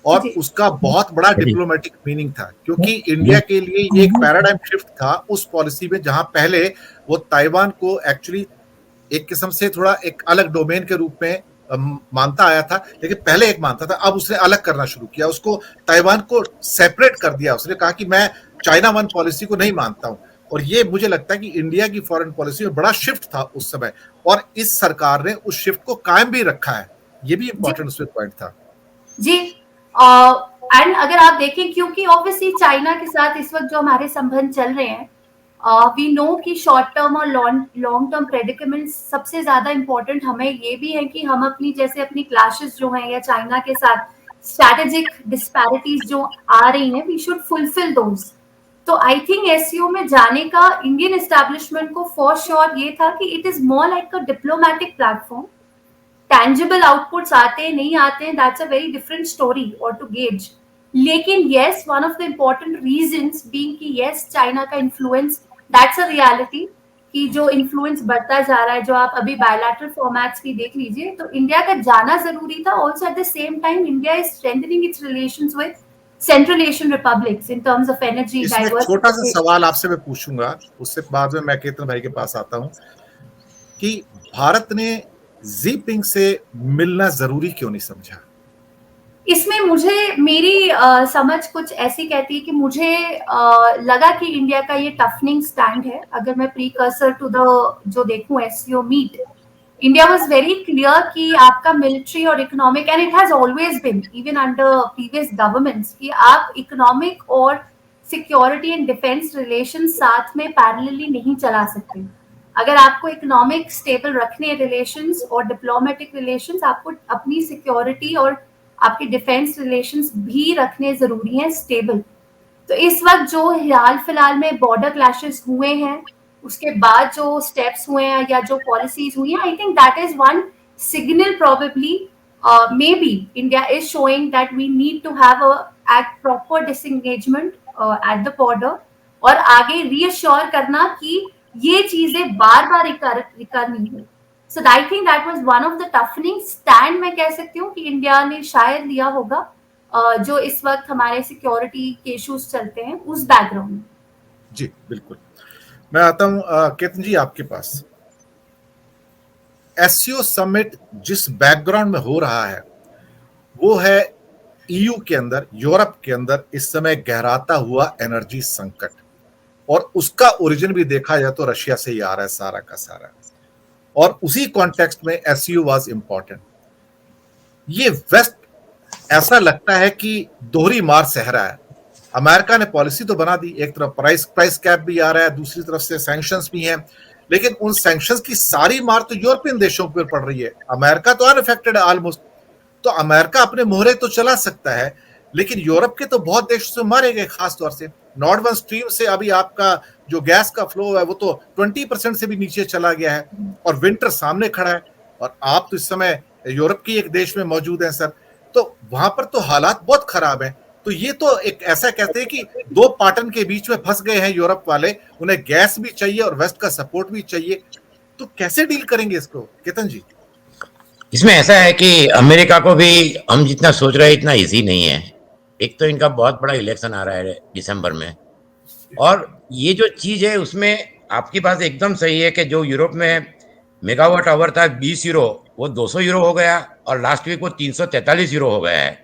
Speaker 1: और उसका बहुत बड़ा डिप्लोमेटिक मीनिंग था, क्योंकि इंडिया के लिए ये एक पैराडाइम शिफ्ट था उस पॉलिसी में, जहां पहले वो ताइवान को एक्चुअली एक किस्म से थोड़ा एक अलग डोमेन के रूप में मानता आया था, लेकिन पहले एक मानता था, अब उसने अलग करना शुरू किया, उसको ताइवान को सेपरेट कर दिया, उसने कहा कि मैं चाइना वन पॉलिसी को नहीं मानता हूं. और ये मुझे लगता है कि इंडिया की फॉरेन पॉलिसी में बड़ा शिफ्ट था उस समय, और इस सरकार ने उस शिफ्ट को कायम भी रखा है. ये भी इंपॉर्टेंट उसमें पॉइंट था
Speaker 4: जी. एंड अगर आप देखें, क्योंकि ऑब्वियसली चाइना के साथ इस वक्त जो हमारे संबंध चल रहे हैं, वी नो कि शॉर्ट टर्म और लॉन्ग टर्म प्रेडिकेमेंट्स सबसे ज्यादा इंपॉर्टेंट हमें ये भी है कि हम अपनी जैसे अपनी क्लैशेस जो हैं या चाइना के साथ स्ट्रैटेजिक डिस्पैरिटीज जो आ रही हैं, वी शुड फुलफिल दोज. तो आई थिंक एससीओ में जाने का इंडियन एस्टैब्लिशमेंट को फॉर श्योर ये था कि it is more like a diplomatic platform. Tangible outputs आते हैं नहीं आते हैं, that's a very different story और टू गेज. लेकिन yes, one of the important reasons being कि येस चाइना का इन्फ्लुएंस, दैट्स अ रियलिटी, कि जो इन्फ्लुएंस बढ़ता जा रहा है, जो आप अभी बायलैटरल फॉर्मेट्स भी देख लीजिए, तो इंडिया का जाना जरूरी था. Also at the same time India is strengthening it's relations with central Asian republics in terms of energy diversity.
Speaker 1: छोटा सा सवाल आपसे मैं पूछूंगा, उससे बाद में मैं केतन भाई के पास आता हूं, कि भारत ने जिनपिंग से मिलना जरूरी क्यों नहीं समझा?
Speaker 4: इसमें मुझे मेरी समझ कुछ ऐसी कहती है कि मुझे लगा कि इंडिया का ये टफनिंग स्टैंड है. अगर मैं प्रीकर्सर टू द जो देखूं SCO meet, India was very clear कि आपका मिलिट्री और economic, and it has always been even under previous governments, कि आप इकोनॉमिक और सिक्योरिटी एंड डिफेंस रिलेशन साथ में पैरेलली नहीं चला सकते. अगर आपको इकोनॉमिक स्टेबल रखने रिलेशंस और डिप्लोमेटिक रिलेशंस, आपको अपनी सिक्योरिटी और आपके डिफेंस रिलेशंस भी रखने जरूरी हैं स्टेबल. तो इस वक्त जो हाल फिलहाल में बॉर्डर क्लैशेस हुए हैं, उसके बाद जो स्टेप्स हुए हैं या जो पॉलिसीज हुई हैं, I think that is one signal probably may be India is showing that we need to have a proper disengagement at the border, और आगे रीअश्योर करना कि ये चीजें बार बार रिकर नहीं हो. So I think that was one of the toughening stand, मैं कह सकती हूँ कि इंडिया ने शायद लिया होगा, जो इस वक्त हमारे सिक्योरिटी के इश्यूज चलते हैं उस बैकग्राउंड में.
Speaker 1: जी बिल्कुल. मैं आता हूँ केतन जी आपके पास. एससीओ समिट जिस बैकग्राउंड में हो रहा है, वो है ईयू के अंदर, यूरोप के अंदर इस समय गहराता हुआ एनर्जी संकट, और उसका ओरिजिन भी देखा जाए तो रशिया से ही आ रहा है सारा का सारा, और उसी कॉन्टेक्स्ट में एससीओ वाज इंपॉर्टेंट. ये वेस्ट ऐसा लगता है कि दोहरी मार सह रहा है. अमेरिका ने पॉलिसी तो बना दी, एक तरफ प्राइस कैप भी आ रहा है, दूसरी तरफ से सैंक्शंस भी हैं, लेकिन उन सैंक्शंस की सारी मार तो यूरोपियन देशों पर पड़ रही है. अमेरिका तो अनअफेक्टेड है ऑलमोस्ट. तो अमेरिका अपने मोहरे तो चला सकता है, लेकिन यूरोप के तो बहुत देश से मारे गए. खासतौर से नॉर्थ वन स्ट्रीम से अभी आपका जो गैस का फ्लो है वो तो 20% से भी नीचे चला गया है, और विंटर सामने खड़ा है, और आप तो इस समय यूरोप की एक देश में मौजूद हैं सर, तो वहां पर तो हालात बहुत खराब हैं. तो ये तो एक ऐसा कहते हैं कि दो पाटन के बीच में फंस गए हैं यूरोप वाले, उन्हें गैस भी चाहिए और वेस्ट का सपोर्ट भी चाहिए. तो कैसे डील करेंगे इसको केतन जी?
Speaker 3: इसमें ऐसा है कि अमेरिका को भी हम जितना सोच रहे हैं इतना इजी नहीं है. एक तो इनका बहुत बड़ा इलेक्शन आ रहा है दिसंबर में, और ये जो चीज है उसमें आपकी बात एकदम सही है कि जो यूरोप में मेगावाट आवर था 20 यूरो, वो 200 यूरो हो गया, और लास्ट वीक वो 343 यूरो हो गया है.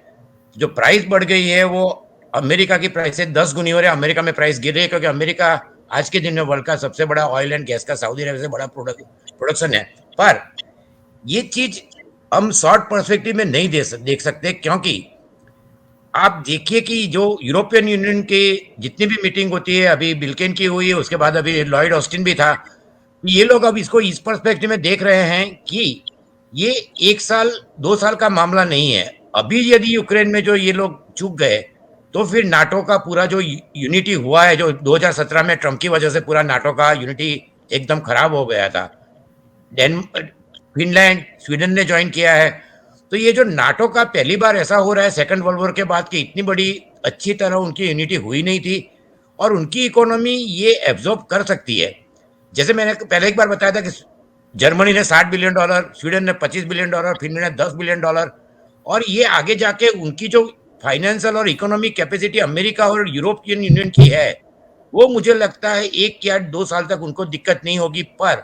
Speaker 3: जो प्राइस बढ़ गई है वो अमेरिका की प्राइस से 10 गुनी हो रही है. अमेरिका में प्राइस गिर रही है क्योंकि अमेरिका आज के दिन में वर्ल्ड का सबसे बड़ा ऑयल एंड गैस का, सऊदी अरब से बड़ा प्रोडक्शन है. पर ये चीज हम शॉर्ट पर्सपेक्टिव में नहीं देख सकते, क्योंकि आप देखिए कि जो यूरोपियन यूनियन की जितनी भी मीटिंग होती है, अभी बिल्केन की हुई है, उसके बाद अभी लॉयड ऑस्टिन भी था, ये लोग अब इसको इस पर्सपेक्टिव में देख रहे हैं कि ये 1 साल 2 साल का मामला नहीं है। अभी यदि यूक्रेन में जो ये लोग चूक गए, तो फिर नाटो का पूरा जो यूनिटी हुआ है, जो 2017 में ट्रम्प की वजह से पूरा नाटो का यूनिटी एकदम खराब हो गया था, फिनलैंड स्वीडन ने ज्वाइन किया है, तो ये जो नाटो का पहली बार ऐसा हो रहा है सेकंड वर्ल्ड वॉर के बाद कि इतनी बड़ी अच्छी तरह उनकी यूनिटी हुई नहीं थी, और उनकी इकोनॉमी ये एब्जॉर्ब कर सकती है। जैसे मैंने पहले एक बार बताया था कि जर्मनी ने $60 बिलियन, स्वीडन ने $25 बिलियन, फिनलैंड ने $10 बिलियन, और ये आगे जाके उनकी जो फाइनेंशियल और इकोनॉमिक कैपेसिटी अमेरिका और यूरोपियन यूनियन की है, वो मुझे लगता है 1 या 2 साल तक उनको दिक्कत नहीं होगी। पर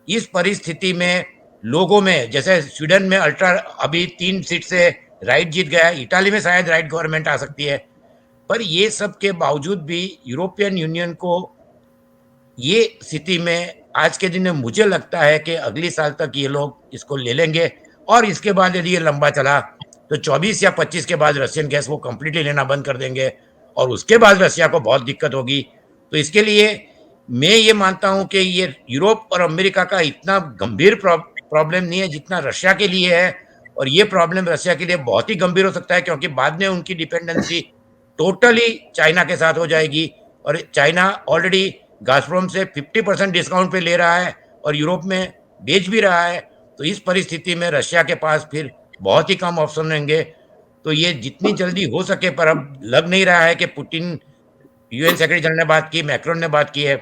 Speaker 3: इस परिस्थिति में लोगों में, जैसे स्वीडन में अल्ट्रा अभी 3 सीट से राइट जीत गया है, इटाली में शायद राइट गवर्नमेंट आ सकती है, पर ये सब के बावजूद भी यूरोपियन यूनियन को ये स्थिति में आज के दिन में मुझे लगता है कि अगली साल तक ये लोग इसको ले लेंगे, और इसके बाद यदि ये लंबा चला तो 24 या 25 के बाद रशियन गैस वो कंप्लीटली लेना बंद कर देंगे, और उसके बाद रशिया को बहुत दिक्कत होगी। तो इसके लिए मैं ये मानता हूं कि ये यूरोप और अमेरिका का इतना गंभीर प्रॉब्लम नहीं है जितना रशिया के लिए है, और ये प्रॉब्लम रशिया के लिए बहुत ही गंभीर हो सकता है, क्योंकि बाद में उनकी डिपेंडेंसी टोटली चाइना के साथ हो जाएगी, और चाइना ऑलरेडी गाज़प्रोम से 50% डिस्काउंट पे ले रहा है और यूरोप में बेच भी रहा है। तो इस परिस्थिति में रशिया के पास फिर बहुत ही कम ऑप्शन रहेंगे। तो ये जितनी जल्दी हो सके, पर अब लग नहीं रहा है कि पुतिन, यूएन सेक्रेटरी जनरल ने बात की, मैक्रोन ने बात की है,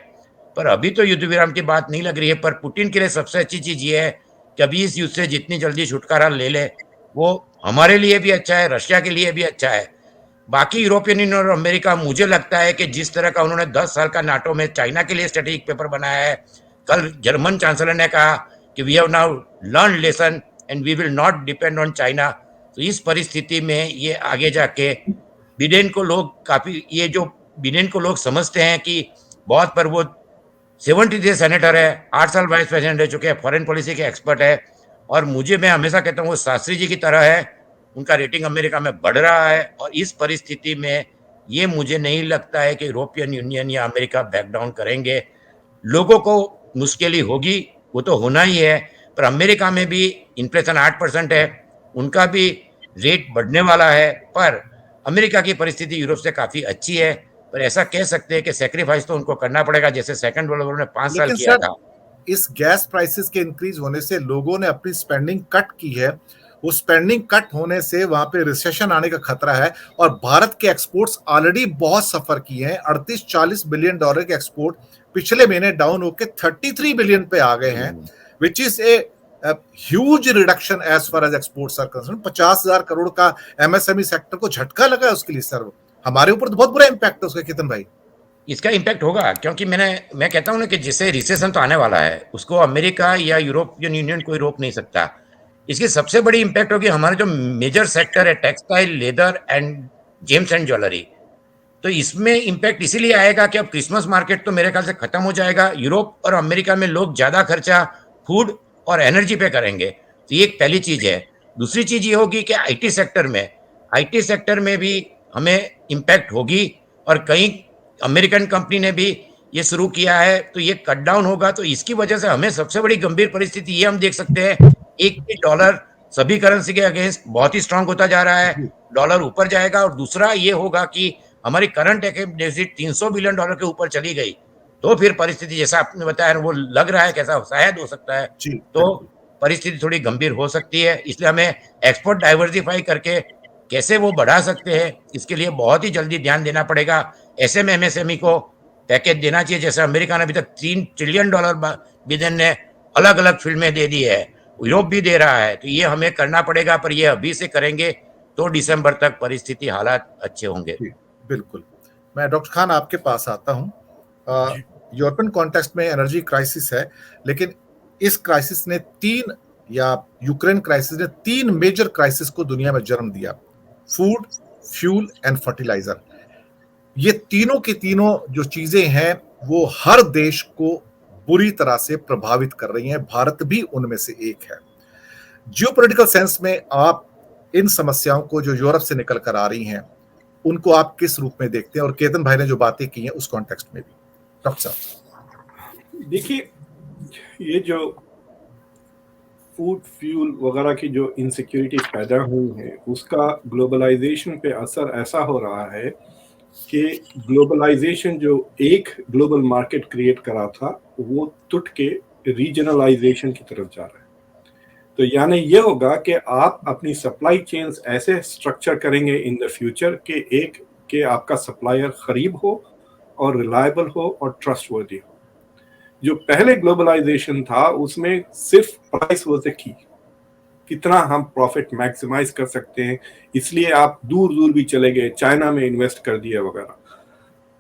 Speaker 3: पर अभी तो युद्ध विराम की बात नहीं लग रही है। पर पुतिन के लिए सबसे अच्छी चीज़ ये है कि अभी इस युद्ध से जितनी जल्दी छुटकारा ले ले, वो हमारे लिए भी अच्छा है, रशिया के लिए भी अच्छा है। बाकी यूरोपियन यूनियन और अमेरिका, मुझे लगता है कि जिस तरह का उन्होंने 10 साल का नाटो में चाइना के लिए स्ट्रेटेजिक पेपर बनाया है, कल जर्मन चांसलर ने कहा कि we have now learn lesson and we will not depend on China. तो इस परिस्थिति में ये आगे जाके बिडेन को लोग काफ़ी, ये जो बिडेन को लोग समझते हैं कि बहुत, पर वो 73 सेनेटर है, 8 साल वाइस प्रेसिडेंट रह चुके हैं, फॉरेन पॉलिसी के एक्सपर्ट है, और मैं हमेशा कहता हूँ वो शास्त्री जी की तरह है। उनका रेटिंग अमेरिका में बढ़ रहा है, और इस परिस्थिति में ये मुझे नहीं लगता है कि यूरोपियन यूनियन या अमेरिका बैक डाउन करेंगे। लोगों को मुश्किल ही होगी, वो तो होना ही है, पर अमेरिका में भी इन्फ्लेशन 8% है, उनका भी रेट बढ़ने वाला है। पर अमेरिका की परिस्थिति यूरोप से काफ़ी अच्छी है, पर ऐसा कह सकते हैं कि सेक्रीफाइस तो उनको करना पड़ेगा, जैसे सेकंड वर्ल्ड वॉर में 5 साल किया था।
Speaker 1: इस गैस प्राइसेस के इंक्रीज होने से लोगों ने अपनी स्पेंडिंग कट की है, उस स्पेंडिंग कट होने से वहां पे रिसेशन आने का खतरा है, और भारत के एक्सपोर्ट्स ऑलरेडी बहुत सफर किए हैं। 38-40 बिलियन डॉलर के एक्सपोर्ट पिछले महीने डाउन होकर 33 बिलियन पे आ गए हैं, which is a huge reduction as far as exports are concern. 50,000 crore का एमएसएमई सेक्टर को झटका लगा है उसके लिए सर। हमारे ऊपर तो बहुत बुरा इम्पैक्ट है उसका, केतन भाई।
Speaker 3: इसका इम्पैक्ट होगा, क्योंकि मैं कहता हूं ना कि जिससे रिसेशन तो आने वाला है, उसको अमेरिका या यूरोपियन यूनियन कोई रोक नहीं सकता। इसकी सबसे बड़ी इम्पैक्ट होगी हमारे जो मेजर सेक्टर है, textile, leather and James and jewellery. तो इसमें इम्पैक्ट इसीलिए आएगा कि अब क्रिसमस मार्केट तो मेरे ख्याल से खत्म हो जाएगा। यूरोप और अमेरिका में लोग ज़्यादा खर्चा फूड और एनर्जी पे करेंगे, तो ये एक पहली चीज़ है। दूसरी चीज़ ये होगी कि आईटी सेक्टर में भी हमें इम्पैक्ट होगी, और कई अमेरिकन कंपनी ने भी ये शुरू किया है, तो ये कट डाउन होगा। तो इसकी वजह से हमें सबसे बड़ी गंभीर परिस्थिति ये हम देख सकते हैं, एक डॉलर सभी करेंसी के अगेंस्ट बहुत ही स्ट्रांग होता जा रहा है, डॉलर ऊपर जाएगा। और दूसरा ये होगा कि हमारी करंट अकाउंट डेफिसिट $300 बिलियन के ऊपर चली गई, तो फिर परिस्थिति जैसा आपने बताया वो लग रहा है कैसा शायद हो सकता है, तो परिस्थिति थोड़ी गंभीर हो सकती है। इसलिए हमें एक्सपोर्ट डाइवर्सिफाई करके कैसे वो बढ़ा सकते हैं, इसके लिए बहुत ही जल्दी ध्यान देना पड़ेगा। एमएसएमई को पैकेज देना चाहिए, जैसे अमेरिका ने अभी तक $3 ट्रिलियन बिडेन ने अलग अलग फील्ड में दे दी है, यूरोप भी दे रहा है, तो ये हमें करना पड़ेगा। पर ये अभी से करेंगे तो दिसंबर तक परिस्थिति हालात अच्छे होंगे।
Speaker 1: बिल्कुल। मैं डॉक्टर खान आपके पास आता हूँ। यूरोपियन कॉन्टेक्स्ट में एनर्जी क्राइसिस है, लेकिन इस क्राइसिस ने यूक्रेन क्राइसिस ने 3 मेजर क्राइसिस को दुनिया में जन्म दिया: फूड, फ्यूल एंड फर्टिलाइजर। ये तीनों की तीनों जो चीजें हैं वो हर देश को बुरी तरह से प्रभावित कर रही हैं, भारत भी उनमें से एक है। जियोपॉलिटिकल सेंस में आप इन समस्याओं को जो यूरोप से निकल कर आ रही हैं, उनको आप किस रूप में देखते हैं? और केतन भाई ने जो बातें की हैं उस कॉन्टेक्स्ट में भी। डॉक्टर साहब।
Speaker 2: देखिए, ये जो फूड फ्यूल वगैरह की जो इनसिक्योरिटीज पैदा हुई हैं, उसका ग्लोबलाइजेशन पे असर ऐसा हो रहा है कि ग्लोबलाइजेशन जो एक ग्लोबल मार्केट क्रिएट करा था, वो टूट के रीजनलाइजेशन की तरफ जा रहा है। तो यानी ये होगा कि आप अपनी सप्लाई चेन्स ऐसे स्ट्रक्चर करेंगे इन द फ्यूचर कि आपका सप्लायर करीब हो और रिलायबल हो और ट्रस्टवर्दी हो। जो पहले ग्लोबलाइजेशन था उसमें सिर्फ प्राइस वाज द की, कितना हम प्रॉफिट मैक्सिमाइज कर सकते हैं, इसलिए आप दूर दूर भी चले गए, चाइना में इन्वेस्ट कर दिया वगैरह।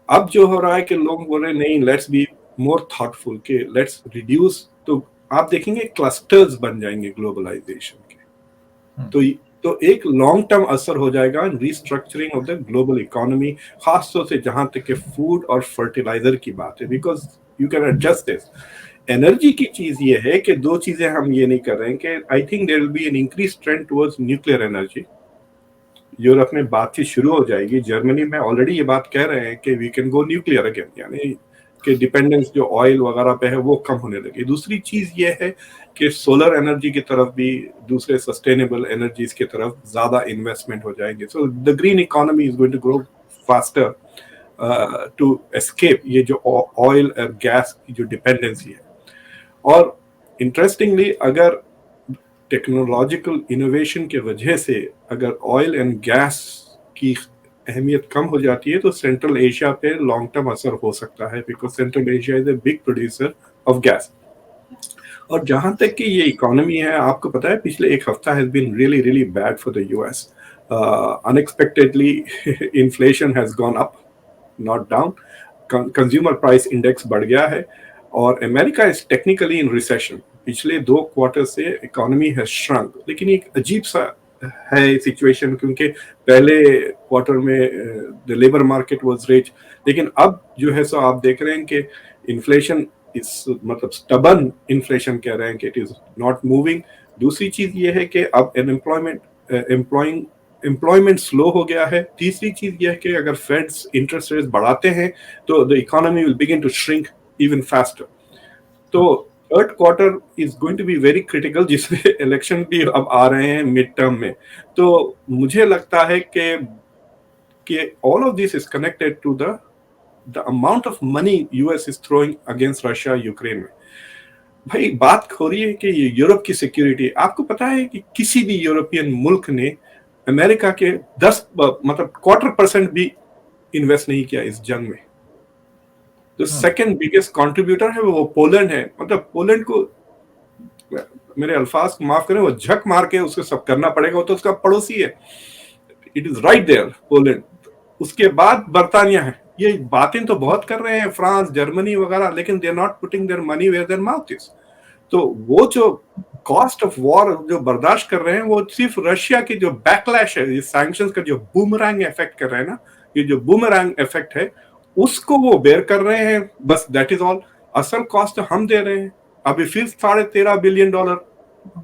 Speaker 2: अब जो हो रहा है कि लोग बोल रहे नहीं, लेट्स बी मोर थॉटफुल कि लेट्स रिड्यूस, तो आप देखेंगे क्लस्टर्स बन जाएंगे ग्लोबलाइजेशन के। तो एक लॉन्ग टर्म असर हो जाएगा restructuring of the global economy, खासतौर से जहां तक के फूड और फर्टिलाइजर की बात है, because you can adjust this. Energy की चीज ये है कि दो चीजें हम ये नहीं कर रहे हैं कि I think there will be an increase trend towards nuclear energy. Europe में बातचीत शुरू हो जाएगी, जर्मनी में ऑलरेडी ये बात कह रहे हैं कि we can go nuclear again, यानी कि डिपेंडेंस जो ऑयल वगैरह पे है वो कम होने लगी। दूसरी चीज ये है कि सोलर एनर्जी की तरफ भी, दूसरे सस्टेनेबल एनर्जीज की तरफ ज्यादा इन्वेस्टमेंट हो जाएंगे। So the green economy is going to grow faster to escape ये जो ऑयल और गैस की जो डिपेंडेंसी है। और इंटरेस्टिंगली, अगर टेक्नोलॉजिकल इनोवेशन के वजह से अगर ऑयल एंड गैस की अहमियत कम हो जाती है तो सेंट्रल एशिया पे लॉन्ग टर्म असर हो सकता है, because central Asia is a big producer of gas. और जहां तक कि ये इकोनॉमी है, आपको पता है पिछले एक हफ्ता has been really really bad for the US. Unexpectedly inflation has gone up, not down. Consumer price index बढ़ गया है और America is technically in recession. पिछले 2 क्वार्टर से इकोनॉमी हैज श्रंक, लेकिन एक अजीब सा है सिचुएशन, क्योंकि पहले क्वार्टर में the labour market was rich, लेकिन अब जो है सो आप देख रहे हैं कि इन्फ्लेशन इस मतलब स्टबर्न इन्फ्लेशन कह रहे हैं कि इट इज नॉट मूविंग। दूसरी चीज ये है कि अब एम्प्लॉयमेंट स्लो हो गया है। तीसरी चीज ये है कि अगर फेड्स इंटरेस्ट रेट्स बढ़ाते हैं तो the economy will begin to shrink even faster. तो third quarter is going to be very critical, जिसमें इलेक्शन भी अब आ रहे हैं मिड टर्म में। तो मुझे लगता है कि all of this is connected to the amount of money US is throwing against Russia Ukraine में। भाई बात हो रही है कि ये यूरोप की सिक्योरिटी, आपको पता है कि किसी भी यूरोपियन मुल्क ने अमेरिका के 10 मतलब 0.25% भी इन्वेस्ट नहीं किया इस जंग में। जो सेकंड बिगेस्ट कंट्रीब्यूटर है वो पोलैंड है। मतलब पोलैंड को, मेरे अल्फाज को माफ करें, वो झक मार के उसको सब करना पड़ेगा, वो तो उसका पड़ोसी है। It is right there Poland. उसके बाद बर्तानिया है। ये बातें तो बहुत कर रहे हैं फ्रांस, जर्मनी वगैरह, लेकिन they are not putting their money where their mouth is. तो वो जो कॉस्ट ऑफ वॉर जो बर्दाश्त कर रहे हैं, वो सिर्फ रशिया की जो बैकलैश है, इस सैंक्शंस का जो बूमरैंग इफेक्ट कर रहे हैं ना, ये जो बूमरैंग इफेक्ट है उसको वो बेयर कर रहे हैं, बस दैट इज ऑल। असल कॉस्ट हम दे रहे हैं। अभी फिर $13.5 बिलियन।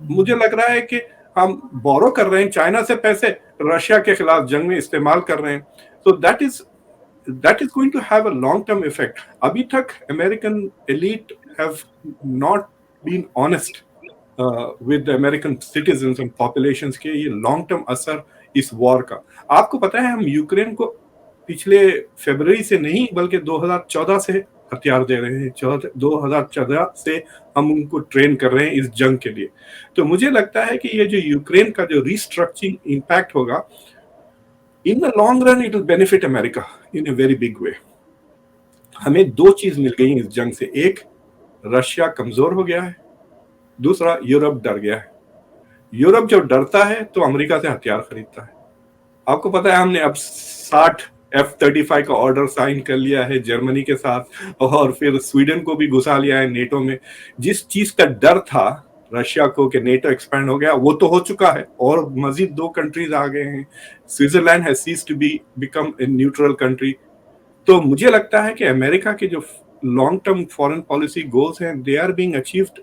Speaker 2: मुझे लग रहा है कि हम बोरो कर रहे हैं चाइना से पैसे, रशिया के खिलाफ जंग में इस्तेमाल कर रहे हैं। तो that is going to have a long term effect. अभी तक American elite have not been honest with the American citizens and populations के ये लॉन्ग टर्म असर इस वॉर का। आपको पता है हम यूक्रेन को पिछले फरवरी से नहीं बल्कि 2014 से हथियार दे रहे हैं। 2014 से हम उनको ट्रेन कर रहे हैं इस जंग के लिए। तो मुझे लगता है कि ये जो यूक्रेन का जो रिस्ट्रक्चरिंग इम्पैक्ट होगा, इन the long run it will benefit America in a very big way. हमें 2 चीज मिल गई इस जंग से। एक, रशिया कमजोर हो गया है। दूसरा, यूरोप डर गया है। यूरोप जब डरता है तो अमेरिका से हथियार खरीदता है। आपको पता है हमने अब 60 F-35 का ऑर्डर साइन कर लिया है जर्मनी के साथ, और फिर स्वीडन को भी घुसा लिया है नेटो में। जिस चीज का डर था रशिया को कि नेटो एक्सपैंड हो गया, वो तो हो चुका है और मजीद 2 कंट्रीज आ गए हैं। Switzerland has ceased to be become a neutral country. तो मुझे लगता है कि अमेरिका के जो long term foreign policy goals हैं, they are being achieved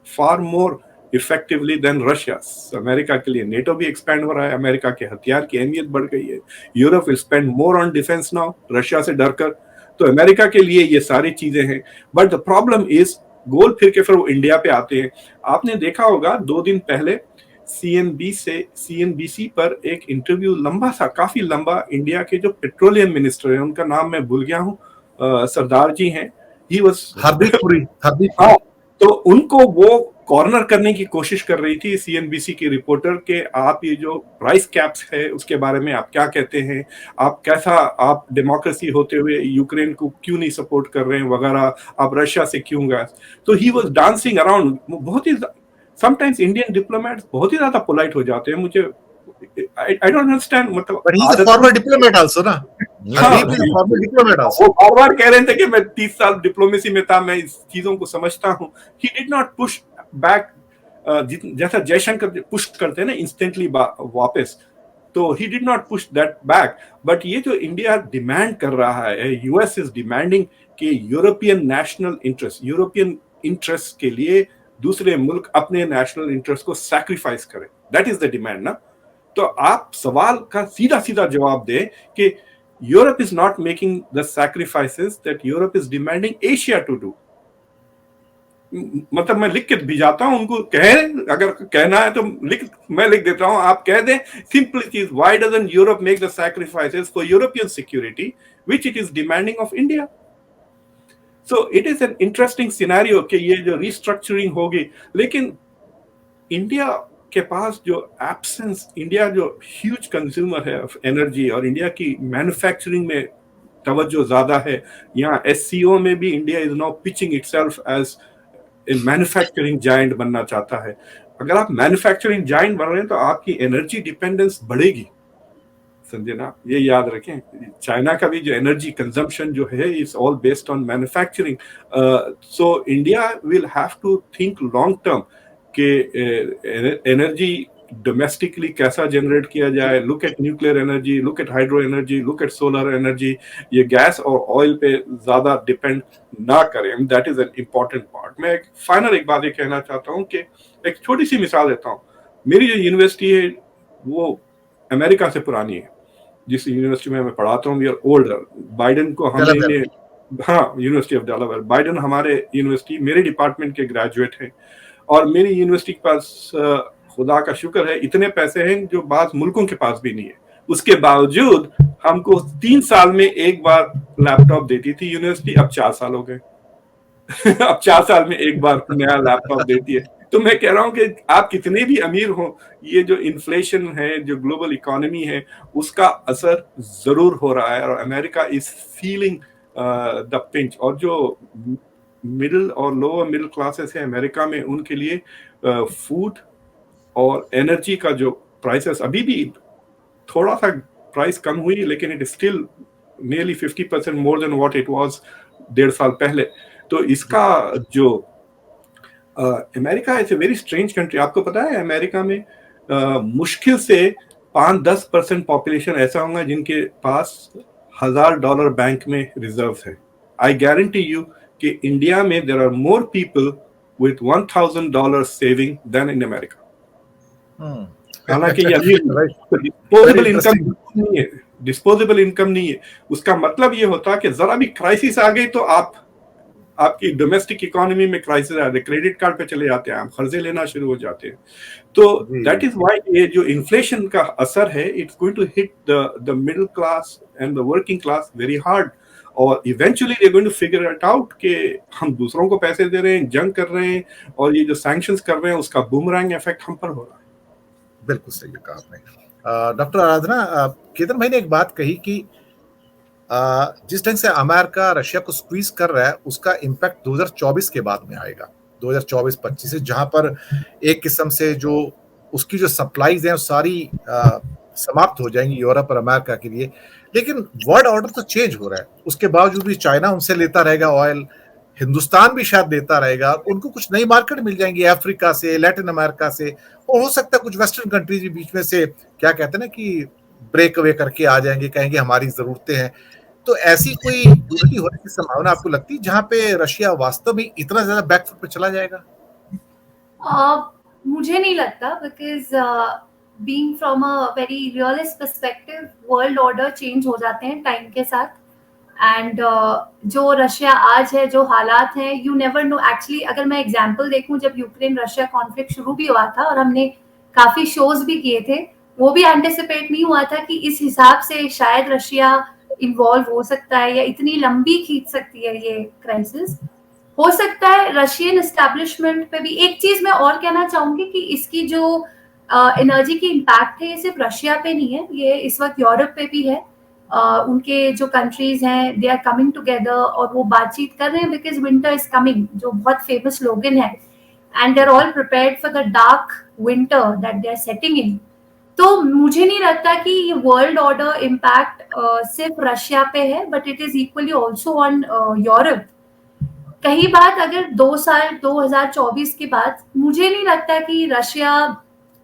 Speaker 2: far more effectively than Russia. America के लिए नेटो भी एक्सपैंड हो रहा है, अमेरिका के हथियार की अहमियत बढ़ गई है, Europe will spend more on defence now Russia से डरकर। तो अमेरिका के लिए ये सारी चीजें हैं, बट द प्रॉब्लम इज गोल फिर वो इंडिया पे आते हैं। आपने देखा होगा 2 दिन पहले सीएनबीसी पर एक इंटरव्यू लंबा सा, काफी लंबा, इंडिया के जो पेट्रोलियम मिनिस्टर है, उनका नाम मैं भूल गया हूँ, सरदार जी हैं, ही वाज
Speaker 1: हरदीप पुरी।
Speaker 2: हाँ, तो उनको वो कॉर्नर करने की कोशिश कर रही थी सीएनबीसी की रिपोर्टर के, आप ये जो प्राइस कैप्स है उसके बारे में आप क्या कहते हैं, आप कैसा, आप डेमोक्रेसी होते हुए यूक्रेन को क्यों नहीं सपोर्ट कर रहे हैं वगैरह, आप रशिया से क्यों गए। तो ही वाज डांसिंग अराउंड। बहुत ही समटाइम्स इंडियन डिप्लोमेट्स बहुत ही ज्यादा पोलाइट हो जाते हैं, मुझे I don't understand, मतलब
Speaker 1: But he's a former diplomat also ना। Hardeep is a former diplomat also।
Speaker 2: वो बार कह रहे थे कि मैं 30 साल डिप्लोमेसी में था, मैं इस चीजों को समझता हूँ। He did not push back, जैसा जयशंकर पुश करते हैं ना इंस्टेंटली वापस, तो he did not push that back। But ये जो इंडिया डिमांड कर रहा है, यूएस इज डिमांडिंग कि European national interest, European interest के लिए दूसरे मुल्क अपने नेशनल इंटरेस्ट को सैक्रिफाइस करें, दैट इज द डिमांड ना। तो आप सवाल का सीधा सीधा जवाब दें कि Europe is not making the sacrifices that Europe is demanding Asia to do. मतलब मैं लिख के भिजाता हूं उनको, अगर कहना है तो मैं लिख देता हूं, आप कह दें सिंपल चीज, why doesn't Europe make the sacrifices for European security which it is demanding of India. So it is an interesting scenario कि ये जो रिस्ट्रक्चरिंग होगी, लेकिन इंडिया के पास जो एब्सेंस, इंडिया जो ह्यूज कंज्यूमर है ऑफ एनर्जी, और इंडिया की मैन्युफैक्चरिंग में तवज्जो ज्यादा है, यहाँ एससीओ में भी India is now pitching itself as a manufacturing giant बनना चाहता है। अगर आप मैन्युफैक्चरिंग जायंट बन रहे हैं तो आपकी एनर्जी डिपेंडेंस बढ़ेगी, समझे ना, ये याद रखें। चाइना का भी जो एनर्जी कंजम्पशन जो है is all based on manufacturing. So India will have to think long term कि एनर्जी डोमेस्टिकली कैसा जनरेट किया जाए। Look at nuclear energy, look at hydro energy, look at solar energy. ये गैस और oil पे ज्यादा डिपेंड ना करें, that is an important part. मैं एक बात ये कहना चाहता हूँ कि एक छोटी सी मिसाल देता हूँ। मेरी जो यूनिवर्सिटी है वो अमेरिका से पुरानी है, जिस यूनिवर्सिटी में मैं पढ़ाता हूँ, वी आर ओल्डर। बाइडेन को हमने, हाँ, यूनिवर्सिटी ऑफ डेलावेयर, बाइडेन हमारे यूनिवर्सिटी, मेरे डिपार्टमेंट के ग्रेजुएट हैं, और मेरी यूनिवर्सिटी के पास खुदा का शुक्र है इतने पैसे हैं जो बात मुल्कों के पास भी नहीं है। उसके बावजूद हमको 3 साल में एक बार लैपटॉप देती थी यूनिवर्सिटी, अब 4 साल हो गए अब 4 साल में एक बार नया लैपटॉप देती है। तो मैं कह रहा हूं कि आप कितने भी अमीर हो, ये जो इन्फ्लेशन है, जो ग्लोबल इकोनॉमी है, उसका असर जरूर हो रहा है, और America is feeling the pinch. और जो मिडिल और लोअर मिडिल क्लासेस है अमेरिका में, उनके लिए फूड और एनर्जी का जो प्राइसेस, अभी भी थोड़ा सा प्राइस कम हुई, लेकिन it is still nearly 50% more than what it was 1.5 साल पहले। तो इसका जो America is a very strange country. आपको पता है अमेरिका में मुश्किल से 5-10% पॉपुलेशन ऐसा होगा जिनके पास $1000 बैंक में रिजर्व है। आई गारंटी यू कि इंडिया में there are more people with $1000 saving than in America. हालांकि ये डिस्पोजेबल इनकम नहीं है, डिस्पोजेबल इनकम नहीं है। उसका मतलब ये होता है कि जरा भी क्राइसिस आ गई तो आपकी डोमेस्टिक इकोनॉमी में क्राइसिस आ गई, क्रेडिट कार्ड पे चले जाते हैं, आप कर्जे लेना शुरू हो जाते हैं। तो दैट इज व्हाई ये जो इन्फ्लेशन का असर है, it's going to hit the middle class and the working class very hard, और eventually they going to figure it out कि हम दूसरों को पैसे दे रहे हैं, जंग कर रहे हैं, और ये जो सैंक्शंस कर रहे हैं उसका बूमरैंग इफेक्ट हम पर हो रहा है।
Speaker 1: बिल्कुल सही कहा आपने। डॉक्टर आराधना, केतन भाई ने एक बात कही कि जिस ढंग से अमेरिका रशिया को स्क्वीज कर रहा है, उसका इम्पैक्ट 2024 के बाद में आएगा, 2024-25 से, जहां पर एक किस्म से जो उसकी जो सप्लाईज हैं सारी समाप्त हो जाएंगी यूरोप और अमेरिका के लिए। लेकिन वर्ल्ड ऑर्डर तो चेंज हो रहा है, उसके बावजूद भी चाइना उनसे लेता रहेगा ऑयल, हिंदुस्तान भी शायद देता रहेगा, उनको कुछ नई मार्केट मिल जाएंगी अफ्रीका से, लैटिन अमेरिका से, और हो सकता है कुछ वेस्टर्न कंट्रीज भी बीच में से, क्या कहते हैं ना, कि ब्रेक अवे करके आ जाएंगे, कहेंगे हमारी जरूरतें हैं। तो ऐसी कोई यूनिटी होने की संभावना आपको लगती है जहां पे रशिया वास्तव में इतना ज्यादा बैकफुट पे चला जाएगा?
Speaker 4: मुझे नहीं लगता, because being from a very realist perspective, world order change हो जाते हैं टाइम के साथ। एंड जो रशिया आज है, जो हालात हैं, यू नेवर नो। एक्चुअली अगर मैं एग्जांपल देखूं, जब यूक्रेन रशिया कॉन्फ्लिक्ट शुरू भी हुआ था और हमने काफी शोज भी किए थे, वो भी एंटिसिपेट नहीं हुआ था कि इस हिसाब से शायद रशिया इन्वॉल्व हो सकता है या इतनी लंबी खींच सकती है ये क्राइसिस। हो सकता है रशियन एस्टैब्लिशमेंट पे भी। एक चीज मैं और कहना चाहूंगी कि इसकी जो एनर्जी की इम्पैक्ट है, ये सिर्फ रशिया पे नहीं है, ये इस वक्त यूरोप पे भी है। उनके जो कंट्रीज हैं, दे आर कमिंग टुगेदर और वो बातचीत कर रहे हैं, बिकॉज विंटर इज कमिंग, जो बहुत फेमस स्लोगन है, and they are all prepared for the dark winter that they are setting in. तो मुझे नहीं लगता कि ये वर्ल्ड ऑर्डर इम्पैक्ट सिर्फ रशिया पे है, but it is equally also on Europe. कही बात अगर 2 साल 2024 के बाद, मुझे नहीं लगता कि रशिया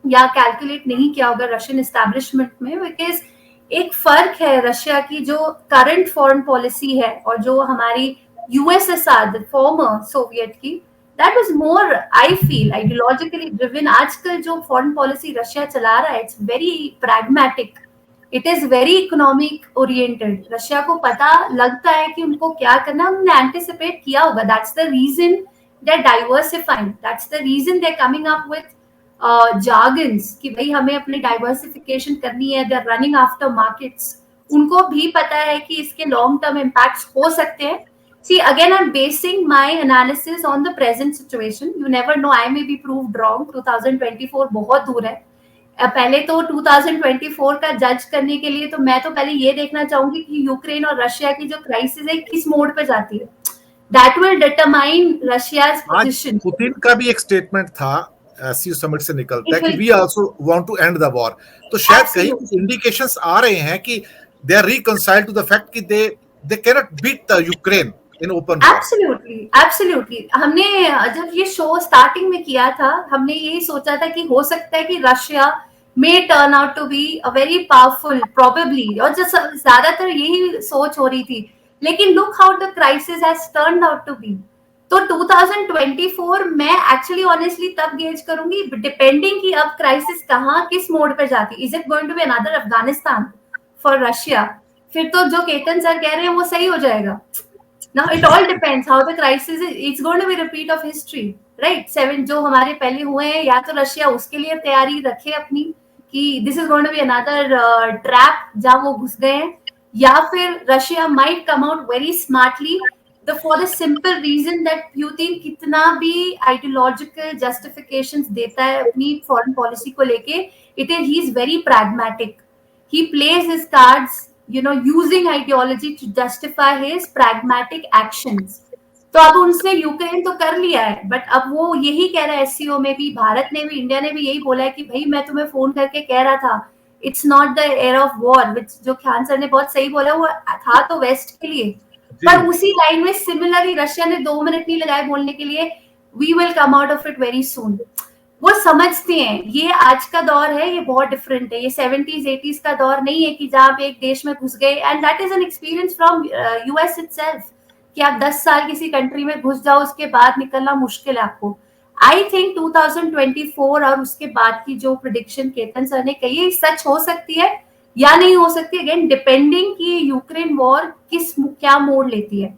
Speaker 4: या कैलकुलेट नहीं किया होगा रशियन एस्टैब्लिशमेंट में, बिकॉज एक फर्क है रशिया की जो करंट फॉरेन पॉलिसी है और जो हमारी यूएसएसआर फॉर्मर सोवियत की, that was more, I feel, ideologically driven. आजकल जो फॉरेन पॉलिसी रशिया चला रहा है, it's very pragmatic, it is very economic oriented. Russia को पता लगता है कि उनको क्या करना, उन्होंने एंटिसिपेट किया होगा। That's the reason they are diversifying, that's the reason they are coming up with jargons कि भाई हमें अपनी डाइवर्सिफिकेशन करनी है, they are running after markets. उनको भी पता है कि इसके लॉन्ग टर्म इम्पैक्ट्स हो सकते हैं। See, again, I'm basing my analysis on the present situation. You never know, I may be proved wrong. 2024 बहुत दूर है। पहले तो 2024 का जज करने के लिए तो मैं तो पहले ये देखना चाहूंगी कि यूक्रेन और रशिया की जो क्राइसिस है किस मोड पे जाती है। That will determine Russia's position.
Speaker 1: Putin का भी एक स्टेटमेंट था सीयू समिट से निकलता है कि we also want to end the war. तो शायद कहीं कुछ इंडिकेशंस आ रहे हैं कि they are reconciled to the fact कि they can not beat the Ukraine in open war.
Speaker 4: Absolutely, absolutely. हमने जब ये शो स्टार्टिंग में किया था, हमने यही सोचा था कि हो सकता है कि Russia may turn out to be a very powerful, probably, और जो ज्यादातर यही सोच हो रही थी। लेकिन look how the crisis has turned out to be। तो 2024 मैं एक्चुअली ऑनेस्टली तब गेज करूंगी, डिपेंडिंग कि अब क्राइसिस कहाँ किस मोड पे जाती। Is it going to be another Afghanistan for Russia? फिर तो जो केतन सर कह रहे हैं वो सही हो जाएगा। Now it all depends how the crisis is. It's going to be a repeat of history, right? 7 जो हमारे पहले हुए हैं, या तो रशिया उसके लिए तैयारी रखे अपनी कि this is going to be another trap जहाँ वो घुस गए हैं, या फिर Russia might come out very smartly for the simple reason that Putin कितना भी ideological justifications देता है अपनी foreign policy को लेके, he is very pragmatic. He plays his cards, using ideology to justify his pragmatic actions. तो अब उसने यूक्रेन तो कर लिया है, बट अब वो यही कह रहा है, एससीओ में भी, भारत ने भी, इंडिया ने भी यही बोला है कि भाई मैं तुम्हें फोन करके कह रहा था, it's not the air of war, which जो खान सर ने बहुत सही बोला, वो था तो वेस्ट के लिए। पर उसी लाइन में सिमिलरली रशिया ने 2 मिनट नहीं लगाए बोलने के लिए, we will come out of it very soon. वो समझते हैं ये आज का दौर है, ये बहुत डिफरेंट है, ये 70s 80s का दौर नहीं है कि जहाँ पे एक देश में घुस गए। And that is an experience from US itself कि आप 10 साल किसी कंट्री में घुस जाओ, उसके बाद निकलना मुश्किल है आपको। आई थिंक 2024 और उसके बाद की जो प्रेडिक्शन केतन सर ने कही है सच हो सकती है या नहीं हो सकती, अगेन डिपेंडिंग कि यूक्रेन वॉर क्या मोड़ लेती है।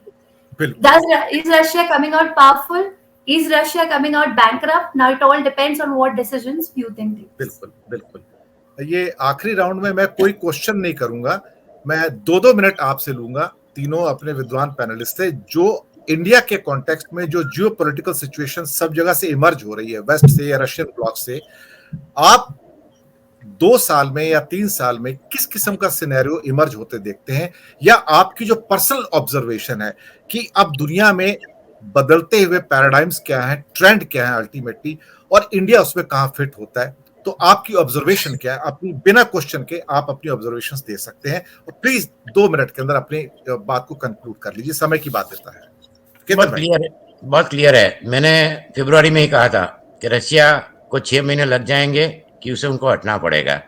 Speaker 4: Is Russia coming out powerful? Is Russia coming out bankrupt? Now it all depends on what decisions Putin takes.
Speaker 1: बिल्कुल बिल्कुल। ये आखिरी राउंड में मैं कोई क्वेश्चन नहीं करूंगा, मैं 2-2 मिनट आपसे लूंगा, तीनों अपने विद्वान पैनलिस्ट से, जो इंडिया के कॉन्टेक्स्ट में जो जियोपॉलिटिकल सिचुएशन सब जगह से इमर्ज हो रही है, वेस्ट से या रशियन ब्लॉक से, आप 2 साल में या 3 साल में किस किस्म का सिनेरियो इमर्ज होते देखते हैं, या आपकी जो पर्सनल ऑब्जर्वेशन है कि अब दुनिया में बदलते हुए पैराडाइम्स क्या है, ट्रेंड क्या है अल्टीमेटली, और इंडिया उसमें कहां फिट होता है? तो आपकी ऑब्जर्वेशन क्या है? अपनी बिना क्वेश्चन के आप अपनी ऑब्जर्वेशंस दे सकते हैं, और प्लीज 2 मिनट के अंदर अपनी बात को कंक्लूड कर लीजिए, समय की बात देता है।
Speaker 3: बहुत क्लियर है। मैंने फरवरी में ही कहा था कि रशिया को 6 महीने लग जाएंगे कि उसे उनको हटना पड़ेगा।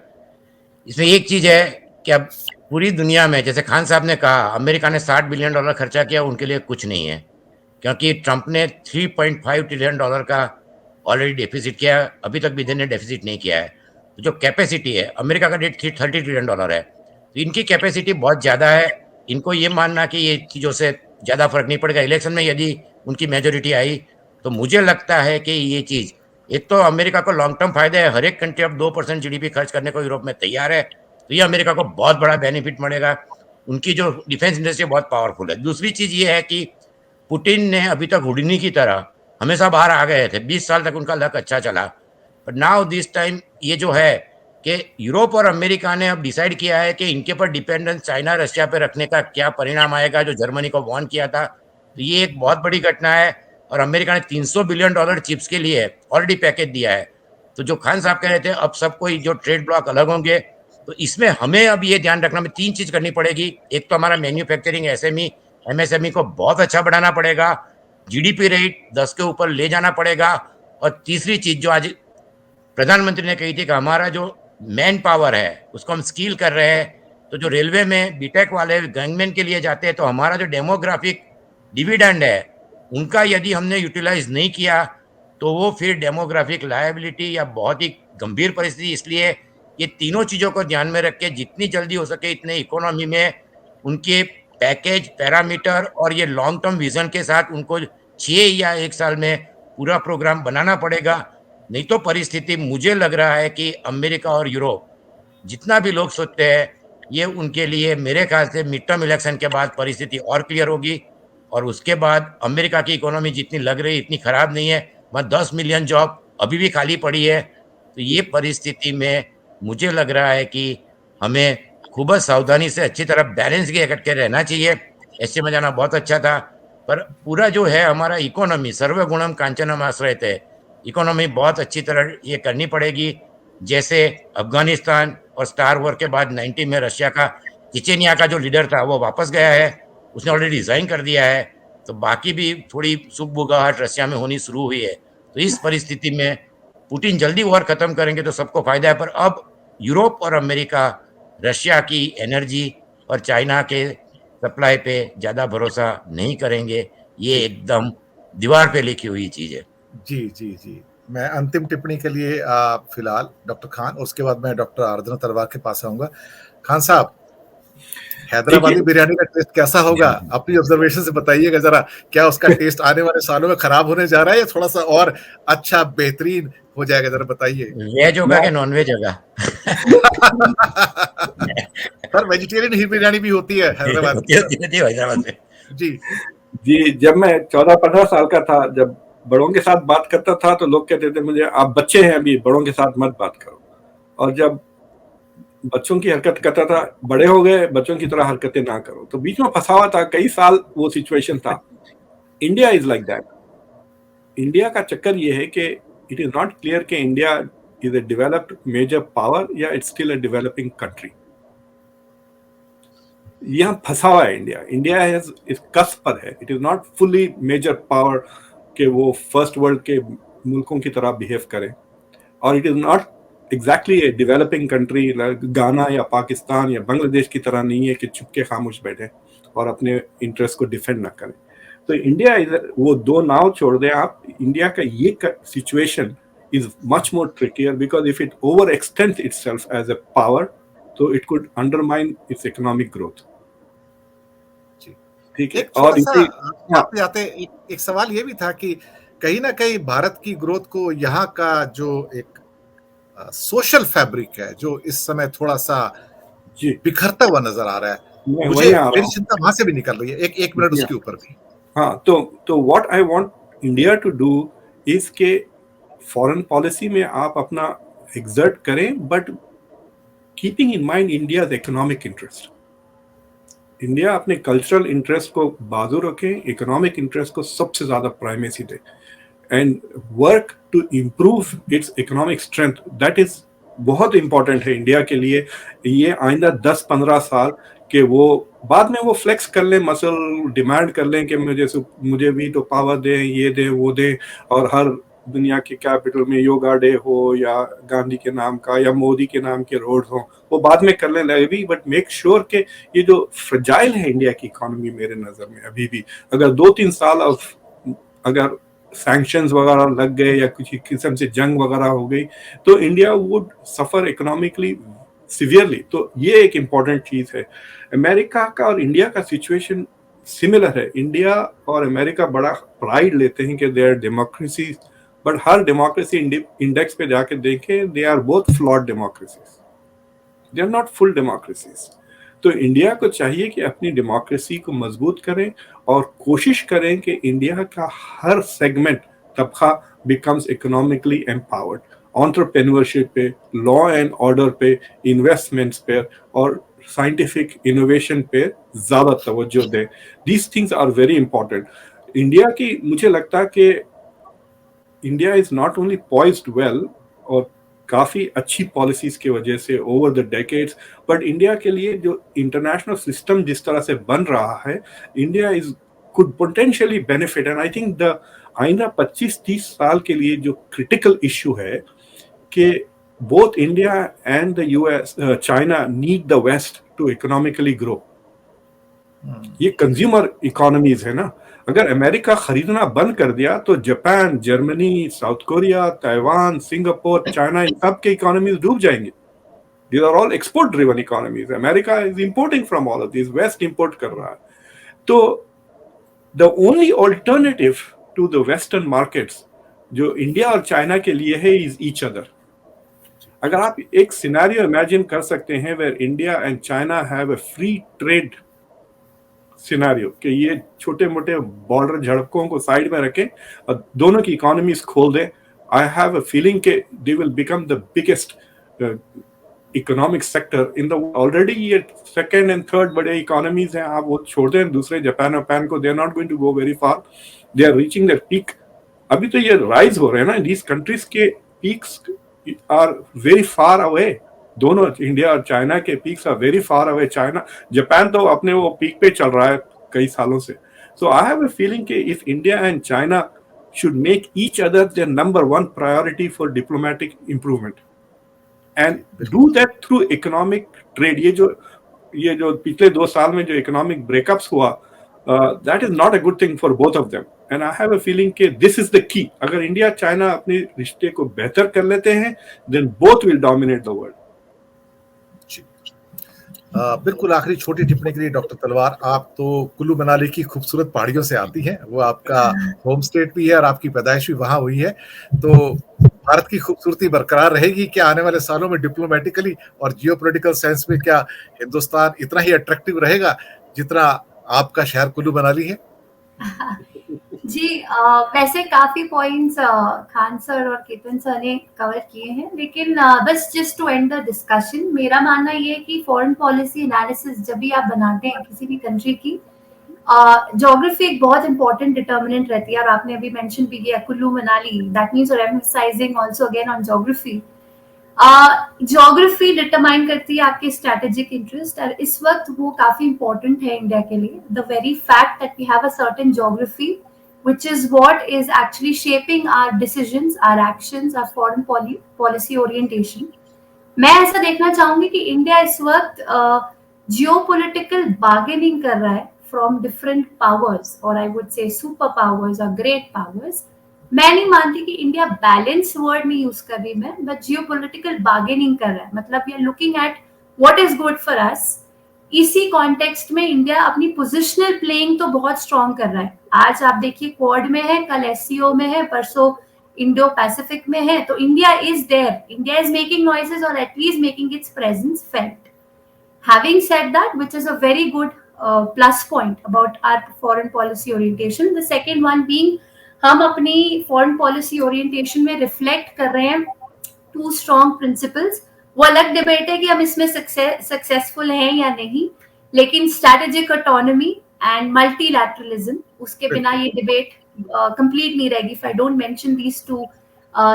Speaker 3: इसमें एक चीज है कि अब पूरी दुनिया में, जैसे खान साहब ने कहा, अमेरिका ने $60 बिलियन खर्चा किया, उनके लिए कुछ नहीं है, क्योंकि ट्रंप ने $3.5 ट्रिलियन का ऑलरेडी डेफिसिट किया है, अभी तक बिडेन ने डेफिसिट नहीं किया है। तो जो कैपेसिटी है, अमेरिका का डेट $30 ट्रिलियन है, तो इनकी कैपेसिटी बहुत ज़्यादा है। इनको ये मानना कि ये चीज़ों से ज़्यादा फर्क नहीं पड़ेगा, इलेक्शन में यदि उनकी मेजोरिटी आई तो मुझे लगता है कि ये चीज़, एक तो अमेरिका को लॉन्ग टर्म फायदा है, हर एक कंट्री अब 2% जीडीपी खर्च करने को यूरोप में तैयार है, तो ये अमेरिका को बहुत बड़ा बेनिफिट मिलेगा। उनकी जो डिफेंस इंडस्ट्री बहुत पावरफुल है। दूसरी चीज़ ये है कि पुतिन ने अभी तक हुडिनी की तरह हमेशा बाहर आ गए थे, 20 साल तक उनका लक अच्छा चला, बट नाउ दिस टाइम ये जो है कि यूरोप और अमेरिका ने अब डिसाइड किया है कि इनके पर डिपेंडेंस चाइना रशिया पे रखने का क्या परिणाम आएगा, जो जर्मनी को वार्न किया था। तो ये एक बहुत बड़ी घटना है, और अमेरिका ने $300 बिलियन चिप्स के लिए ऑलरेडी पैकेज दिया है। तो जो खान साहब कह रहे थे अब सबको जो ट्रेड ब्लॉक अलग होंगे, तो इसमें हमें अब ये ध्यान रखना में 3 चीज करनी पड़ेगी। एक तो हमारा मैन्युफैक्चरिंग एसएमई एमएसएमई को बहुत अच्छा बढ़ाना पड़ेगा, जीडीपी रेट 10 के ऊपर ले जाना पड़ेगा, और तीसरी चीज जो आज प्रधानमंत्री ने कही थी कि हमारा जो मैन पावर है उसको हम स्किल कर रहे हैं। तो जो रेलवे में बीटेक वाले गैंगमैन के लिए जाते हैं, तो हमारा जो डेमोग्राफिक डिविडेंड है उनका यदि हमने यूटिलाइज नहीं किया तो वो फिर डेमोग्राफिक लायबिलिटी या बहुत ही गंभीर परिस्थिति। इसलिए ये तीनों चीज़ों को ध्यान में रख के जितनी जल्दी हो सके इतने इकोनॉमी में उनके पैकेज पैरामीटर और ये लॉन्ग टर्म विजन के साथ उनको 6 या 1 साल में पूरा प्रोग्राम बनाना पड़ेगा। नहीं तो परिस्थिति मुझे लग रहा है कि अमेरिका और यूरोप जितना भी लोग सोचते हैं, ये उनके लिए मेरे ख्याल से मिड टर्म इलेक्शन के बाद परिस्थिति और क्लियर होगी, और उसके बाद अमेरिका की इकोनॉमी जितनी लग रही इतनी खराब नहीं है, वहाँ 10 मिलियन जॉब अभी भी खाली पड़ी है। तो ये परिस्थिति में मुझे लग रहा है कि हमें खूब सावधानी से अच्छी तरह बैलेंस के इकट्ठे रहना चाहिए। ऐसे में जाना बहुत अच्छा था, पर पूरा जो है हमारा इकोनॉमी सर्वगुणम कांचनम आश्रयते, इकोनॉमी बहुत अच्छी तरह ये करनी पड़ेगी। जैसे अफगानिस्तान और स्टार वॉर के बाद 90 में रशिया का चेचेनिया का जो लीडर था वो वापस गया है, उसने ऑलरेडी रिजाइन कर दिया है। तो बाकी भी थोड़ी सुख बुगाहट रशिया में होनी शुरू हुई है। तो इस परिस्थिति में पुतिन जल्दी वॉर खत्म करेंगे तो सबको फायदा है, पर अब यूरोप और अमेरिका रशिया की एनर्जी और चाइना के सप्लाई पे ज़्यादा भरोसा नहीं करेंगे। ये एकदम दीवार पे लिखी हुई चीज़ है।
Speaker 1: जी जी जी, मैं अंतिम टिप्पणी के लिए फिलहाल डॉक्टर खान, उसके बाद मैं डॉक्टर आराधना तलवार के पास आऊंगा। खान साहब, हैदराबादी बिरयानी का टेस्ट कैसा होगा? अपनी ऑब्जर्वेशन से बताइएगा जरा, क्या उसका टेस्ट आने वाले सालों में खराब होने जा रहा है या थोड़ा सा और अच्छा बेहतरीन हो जाएगा, जरा बताइए।
Speaker 3: वेज होगा कि नॉन वेज होगा?
Speaker 1: सर वेजिटेरियन ही बिरयानी भी होती है हैदराबाद
Speaker 3: में।
Speaker 1: जी
Speaker 2: जी, जब मैं 14-15 साल का था, जब बड़ों के साथ बात करता था तो लोग कहते थे मुझे, आप बच्चे हैं अभी, बड़ों के साथ मत बात करो। और जब बच्चों की हरकत करता था, बड़े हो गए, बच्चों की तरह हरकतें ना करो। तो बीच में फंसा हुआ था, कई साल वो सिचुएशन था। India is like that. India का चक्कर ये है कि इट इज नॉट क्लियर कि India is a developed major power या it's still a developing country. यहाँ फंसा हुआ है इंडिया। इंडिया हैज इस कस्प पर है, it is not fully major power कि वो फर्स्ट वर्ल्ड के मुल्कों की तरह बिहेव करें, और it is not exactly a developing country, गाना या पाकिस्तान या बांग्लादेश की तरह नहीं है कि चुपके खामोश बैठे और अपने इंटरेस्ट को डिफेंड ना करें। तो इंडिया वो दो नाव छोड़ दें आप। इंडिया का ये situation is much more trickier because if it over extends itself as a power तो it could undermine its economic growth. ठीक है। और
Speaker 1: आते आते एक सवाल ये भी था कि कहीं ना कहीं भारत की ग्रोथ को यहाँ का जो एक सोशल फैब्रिक है जो इस समय थोड़ा सा बिखरता हुआ नजर आ रहा है, मुझे मेरी चिंता वहां से भी निकल रही है। एक मिनट उसके ऊपर भी।
Speaker 2: हाँ, तो what I want India to do is के फॉरेन पॉलिसी में आप अपना एक्सर्ट करें, but keeping in mind India's economic interest. India अपने कल्चरल इंटरेस्ट को बाजू रखें, इकोनॉमिक इंटरेस्ट को सबसे ज्यादा प्राइमेसी दे, and work to improve its economic strength. That is बहुत इंपॉर्टेंट है इंडिया के लिए। ये आइंदा 10-15 साल के वो बाद में वो फ्लेक्स कर लें, मसल डिमांड कर लें कि मुझे भी तो पावर दें, ये दें वो दें, और हर दुनिया के कैपिटल में योगा डे हो या गांधी के नाम का या मोदी के नाम के रोड हो, वो बाद में कर लें भी, बट मेक श्योर के ये जो फ्रजाइल है इंडिया की इकोनॉमी मेरे नजर में अभी भी, अगर 2-3 साल अगर सैंक्शंस वगैरह लग गए या कुछ किस्म से जंग वगैरह हो गई तो India would suffer economically severely. तो ये एक इम्पॉर्टेंट चीज है। अमेरिका का और इंडिया का सिचुएशन सिमिलर है। इंडिया और अमेरिका बड़ा प्राइड लेते हैं कि दे आर डेमोक्रेसी, बट हर डेमोक्रेसी इंडेक्स पे जाके देखें, they are both flawed democracies, they are not full democracies. तो इंडिया को चाहिए कि अपनी डेमोक्रेसी को मजबूत करें और कोशिश करें कि इंडिया का हर सेगमेंट तबका बिकम्स इकोनॉमिकली एम्पावर्ड, एंटरप्रेन्योरशिप पे, लॉ एंड ऑर्डर पे, इन्वेस्टमेंट्स पे और साइंटिफिक इनोवेशन पे ज्यादा तवज्जो दें। These things are very important. India की मुझे लगता है कि India is not only poised well और काफी अच्छी पॉलिसीज की वजह से over the decades, but India के लिए जो इंटरनेशनल सिस्टम जिस तरह से बन रहा है, India is could potentially benefit. And I think the आइंदा 25-30 साल के लिए जो क्रिटिकल इशू है कि both India and the US, China need the West to economically grow. ये कंज्यूमर इकोनॉमीज है ना। अगर अमेरिका खरीदना बंद कर दिया तो Japan, Germany, South Korea, Taiwan, Singapore, China, इन सब के इकोनॉमीज डूब जाएंगे। These are all export driven economies. America is importing from all of these. West import कर रहा है। तो the only alternative to the Western markets जो इंडिया और चाइना के लिए है is each other. अगर आप एक सिनेरियो इमेजिन कर सकते हैं where India and China have a free trade scenario कि ये छोटे मोटे बॉर्डर झड़पों को साइड में रखें और दोनों की इकोनॉमीज खोल दें, आई हैव अ फीलिंग कि they will become the biggest economic sector in the already. ये सेकंड एंड थर्ड बड़े इकोनॉमीज हैं, आप वो छोड़ दें दूसरे जापान को, they are not going to go very far, they are reaching their peak. अभी तो ये राइज हो रहे हैं ना, दीज कंट्रीज के peaks are very far away. दोनों इंडिया और चाइना के peaks are very far away. China, Japan तो अपने वो पीक पे चल रहा है कई सालों से। सो आई हैव अ फीलिंग कि if India and China should make each other their number one priority for diplomatic improvement and do that through economic trade. ये जो पिछले 2 साल में जो इकोनॉमिक ब्रेकअप्स हुआ, that is not a good thing for both of them. And I have a feeling कि this is the key. अगर India China अपने रिश्ते को बेहतर कर लेते हैं, then both will dominate the world.
Speaker 1: बिल्कुल आखिरी छोटी टिप्पणी के लिए डॉक्टर तलवार, आप तो कुल्लू मनाली की खूबसूरत पहाड़ियों से आती हैं, वो आपका होम स्टेट भी है और आपकी पैदाइश भी वहां हुई है। तो भारत की खूबसूरती बरकरार रहेगी क्या आने वाले सालों में डिप्लोमेटिकली और जियोपॉलिटिकल सेंस में? क्या हिंदुस्तान इतना ही अट्रैक्टिव रहेगा जितना आपका शहर कुल्लू मनाली है?
Speaker 4: जी, वैसे काफी पॉइंट्स खान सर और केतन सर ने कवर किए हैं, लेकिन बस just to end the discussion, मेरा मानना ये है कि फॉरेन पॉलिसी एनालिसिस जब भी आप बनाते हैं किसी भी कंट्री की, ज्योग्राफी एक बहुत इंपॉर्टेंट डिटर्मिनेंट रहती है। और आपने अभी मेंशन भी किया कुल्लू मनाली, दैट मींस और emphasising also again on geography. Geography determine करती है आपके स्ट्रेटेजिक इंटरेस्ट, और इस वक्त वो काफी इंपॉर्टेंट है इंडिया के लिए। The very fact that we have a certain geography which is what is actually shaping our decisions, our actions, our foreign policy orientation. मैं ऐसा देखना चाहूंगी कि इंडिया इस वक्त जियोपॉलिटिकल बार्गेनिंग कर रहा है फ्रॉम डिफरेंट पावर्स, और I would say super powers और ग्रेट पावर्स। मैं नहीं मानती कि इंडिया बैलेंस वर्ड नहीं यूज कर रही मैं, बट जियोपॉलिटिकल बार्गेनिंग कर रहा है। मतलब we are looking at what is good for us. इसी कॉन्टेक्स्ट में इंडिया अपनी पोजिशनल प्लेइंग तो बहुत स्ट्रॉन्ग कर रहा है। आज आप देखिए क्वाड में है, कल एससीओ में है, परसों इंडो पैसिफिक में है। तो India is there, India is making noises और at least making its presence felt. Having said that, which is a very good plus point about our foreign policy orientation. The second one being, हम अपनी foreign policy orientation में reflect कर रहे हैं 2 strong principles. वो अलग debate है कि हम इसमें सक्सेसफुल हैं या नहीं, लेकिन स्ट्रैटेजिक ऑटोनॉमी एंड मल्टीलैटरलिज्म, उसके बिना ये डिबेट कंप्लीट नहीं रहेगी if I don't mention these 2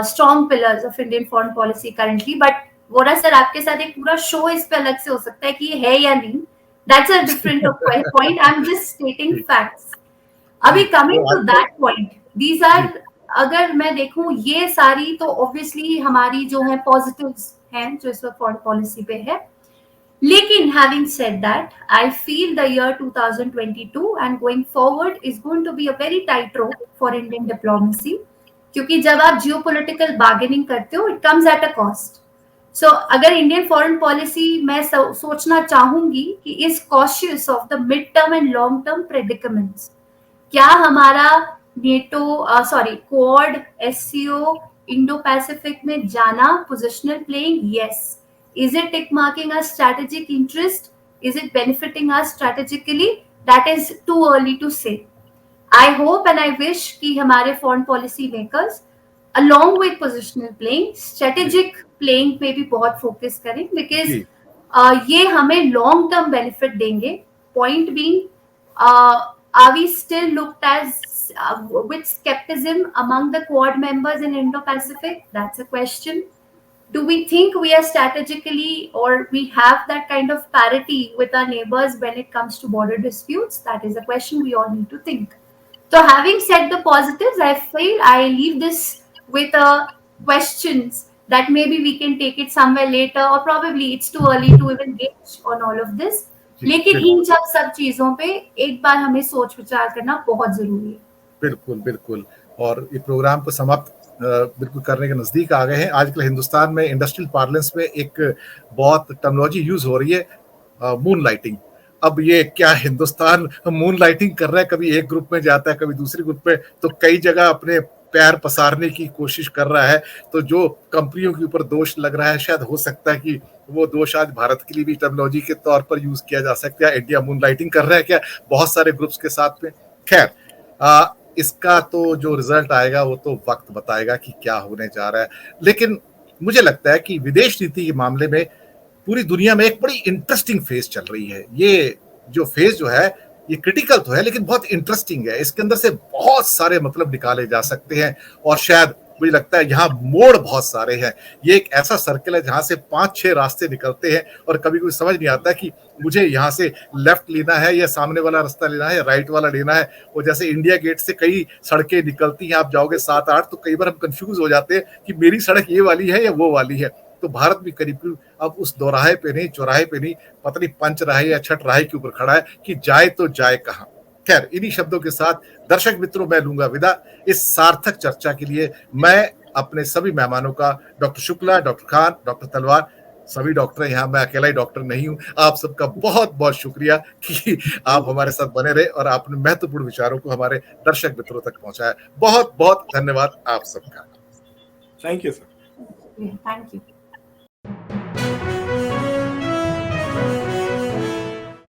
Speaker 4: strong pillars of Indian foreign policy currently. But Vora sir, आपके साथ एक पूरा शो इस पे अलग से हो सकता है कि ये है या नहीं, that's a different point. I am just stating facts. अभी coming to that point, these are, अगर मैं देखूं ये सारी तो ऑब्वियसली हमारी जो है पॉजिटिव्स हैं जो इस वक्त फॉरेन पॉलिसी पे है, लेकिन having said that, I feel the year 2022 and going forward is going to be a very tight rope for Indian diplomacy, क्योंकि जब आप जियोपॉलिटिकल बार्गेनिंग करते हो, it comes at a cost. So अगर Indian foreign policy मैं सोचना चाहूंगी कि is cautious of the mid term and long term predicaments, क्या हमारा NATO Quad SCO Indo Pacific में जाना positional playing? Yes. Is it tick marking our strategic interest? Is it benefiting us strategically? That is too early to say. I hope and I wish कि हमारे foreign policy makers along with positional playing, strategic playing पे भी बहुत focus करें, because ये हमें long term benefit देंगे. Point being, are we still looked as with skepticism among the Quad members in Indo-Pacific? That's a question. Do we think we are strategically, or we have that kind of parity with our neighbors when it comes to border disputes? That is a question we all need to think. So having said the positives, I feel I leave this with questions that maybe we can take it somewhere later, or probably it's too early to even gauge on all of this. लेकिन इन सब चीजों पे एक बार हमें सोच विचार करना बहुत जरूरी है.
Speaker 1: बिल्कुल बिल्कुल. और ये प्रोग्राम को समाप्त बिल्कुल करने के नजदीक आ गए हैं. आजकल हिंदुस्तान में इंडस्ट्रियल पार्लेंस में एक बहुत टर्मिनोलॉजी यूज हो रही है, मून लाइटिंग. अब ये क्या हिंदुस्तान मून लाइटिंग कर रहा है? कभी एक ग्रुप में जाता है, कभी दूसरे ग्रुप में, तो कई जगह अपने पैर पसारने की कोशिश कर रहा है. तो जो कंपनियों के ऊपर दोष लग रहा है, शायद हो सकता है कि वो दोष आज भारत के लिए भी टर्मिनोलॉजी के तौर पर यूज किया जा सकता है. इंडिया मून लाइटिंग कर रहा है क्या बहुत सारे ग्रुप्स के साथ में? खैर, इसका तो जो रिजल्ट आएगा वो तो वक्त बताएगा कि क्या होने जा रहा है. लेकिन मुझे लगता है कि विदेश नीति के मामले में पूरी दुनिया में एक बड़ी इंटरेस्टिंग फेज चल रही है. ये जो फेज जो है ये क्रिटिकल तो है, लेकिन बहुत इंटरेस्टिंग है. इसके अंदर से बहुत सारे मतलब निकाले जा सकते हैं, और शायद मुझे लगता है यहाँ मोड़ बहुत सारे हैं. ये एक ऐसा सर्कल है जहां से 5-6 रास्ते निकलते हैं, और कभी कोई समझ नहीं आता कि मुझे यहाँ से लेफ्ट लेना है या सामने वाला रास्ता लेना है या राइट वाला लेना है. और जैसे इंडिया गेट से कई सड़कें निकलती हैं, आप जाओगे 7-8, तो कई बार हम कंफ्यूज हो जाते हैं कि मेरी सड़क ये वाली है या वो वाली है. तो भारत भी करीब अब उस दोराहे पे नहीं, चौराहे पे नहीं, पता नहीं पंचराहे या छठ राहे के ऊपर खड़ा है कि जाए तो जाए कहाँ. खैर, इन्हीं शब्दों के साथ दर्शक मित्रों मैं लूंगा विदा. इस सार्थक चर्चा के लिए मैं अपने सभी मेहमानों का, doctor Shukla, doctor Khan, doctor तलवार, सभी डॉक्टर यहाँ, मैं अकेला ही डॉक्टर नहीं हूँ, आप सबका बहुत बहुत शुक्रिया कि आप हमारे साथ बने रहे और आपने महत्वपूर्ण विचारों को हमारे दर्शक मित्रों तक पहुंचाया. बहुत बहुत धन्यवाद आप सबका.
Speaker 2: Thank you sir.
Speaker 4: Thank you.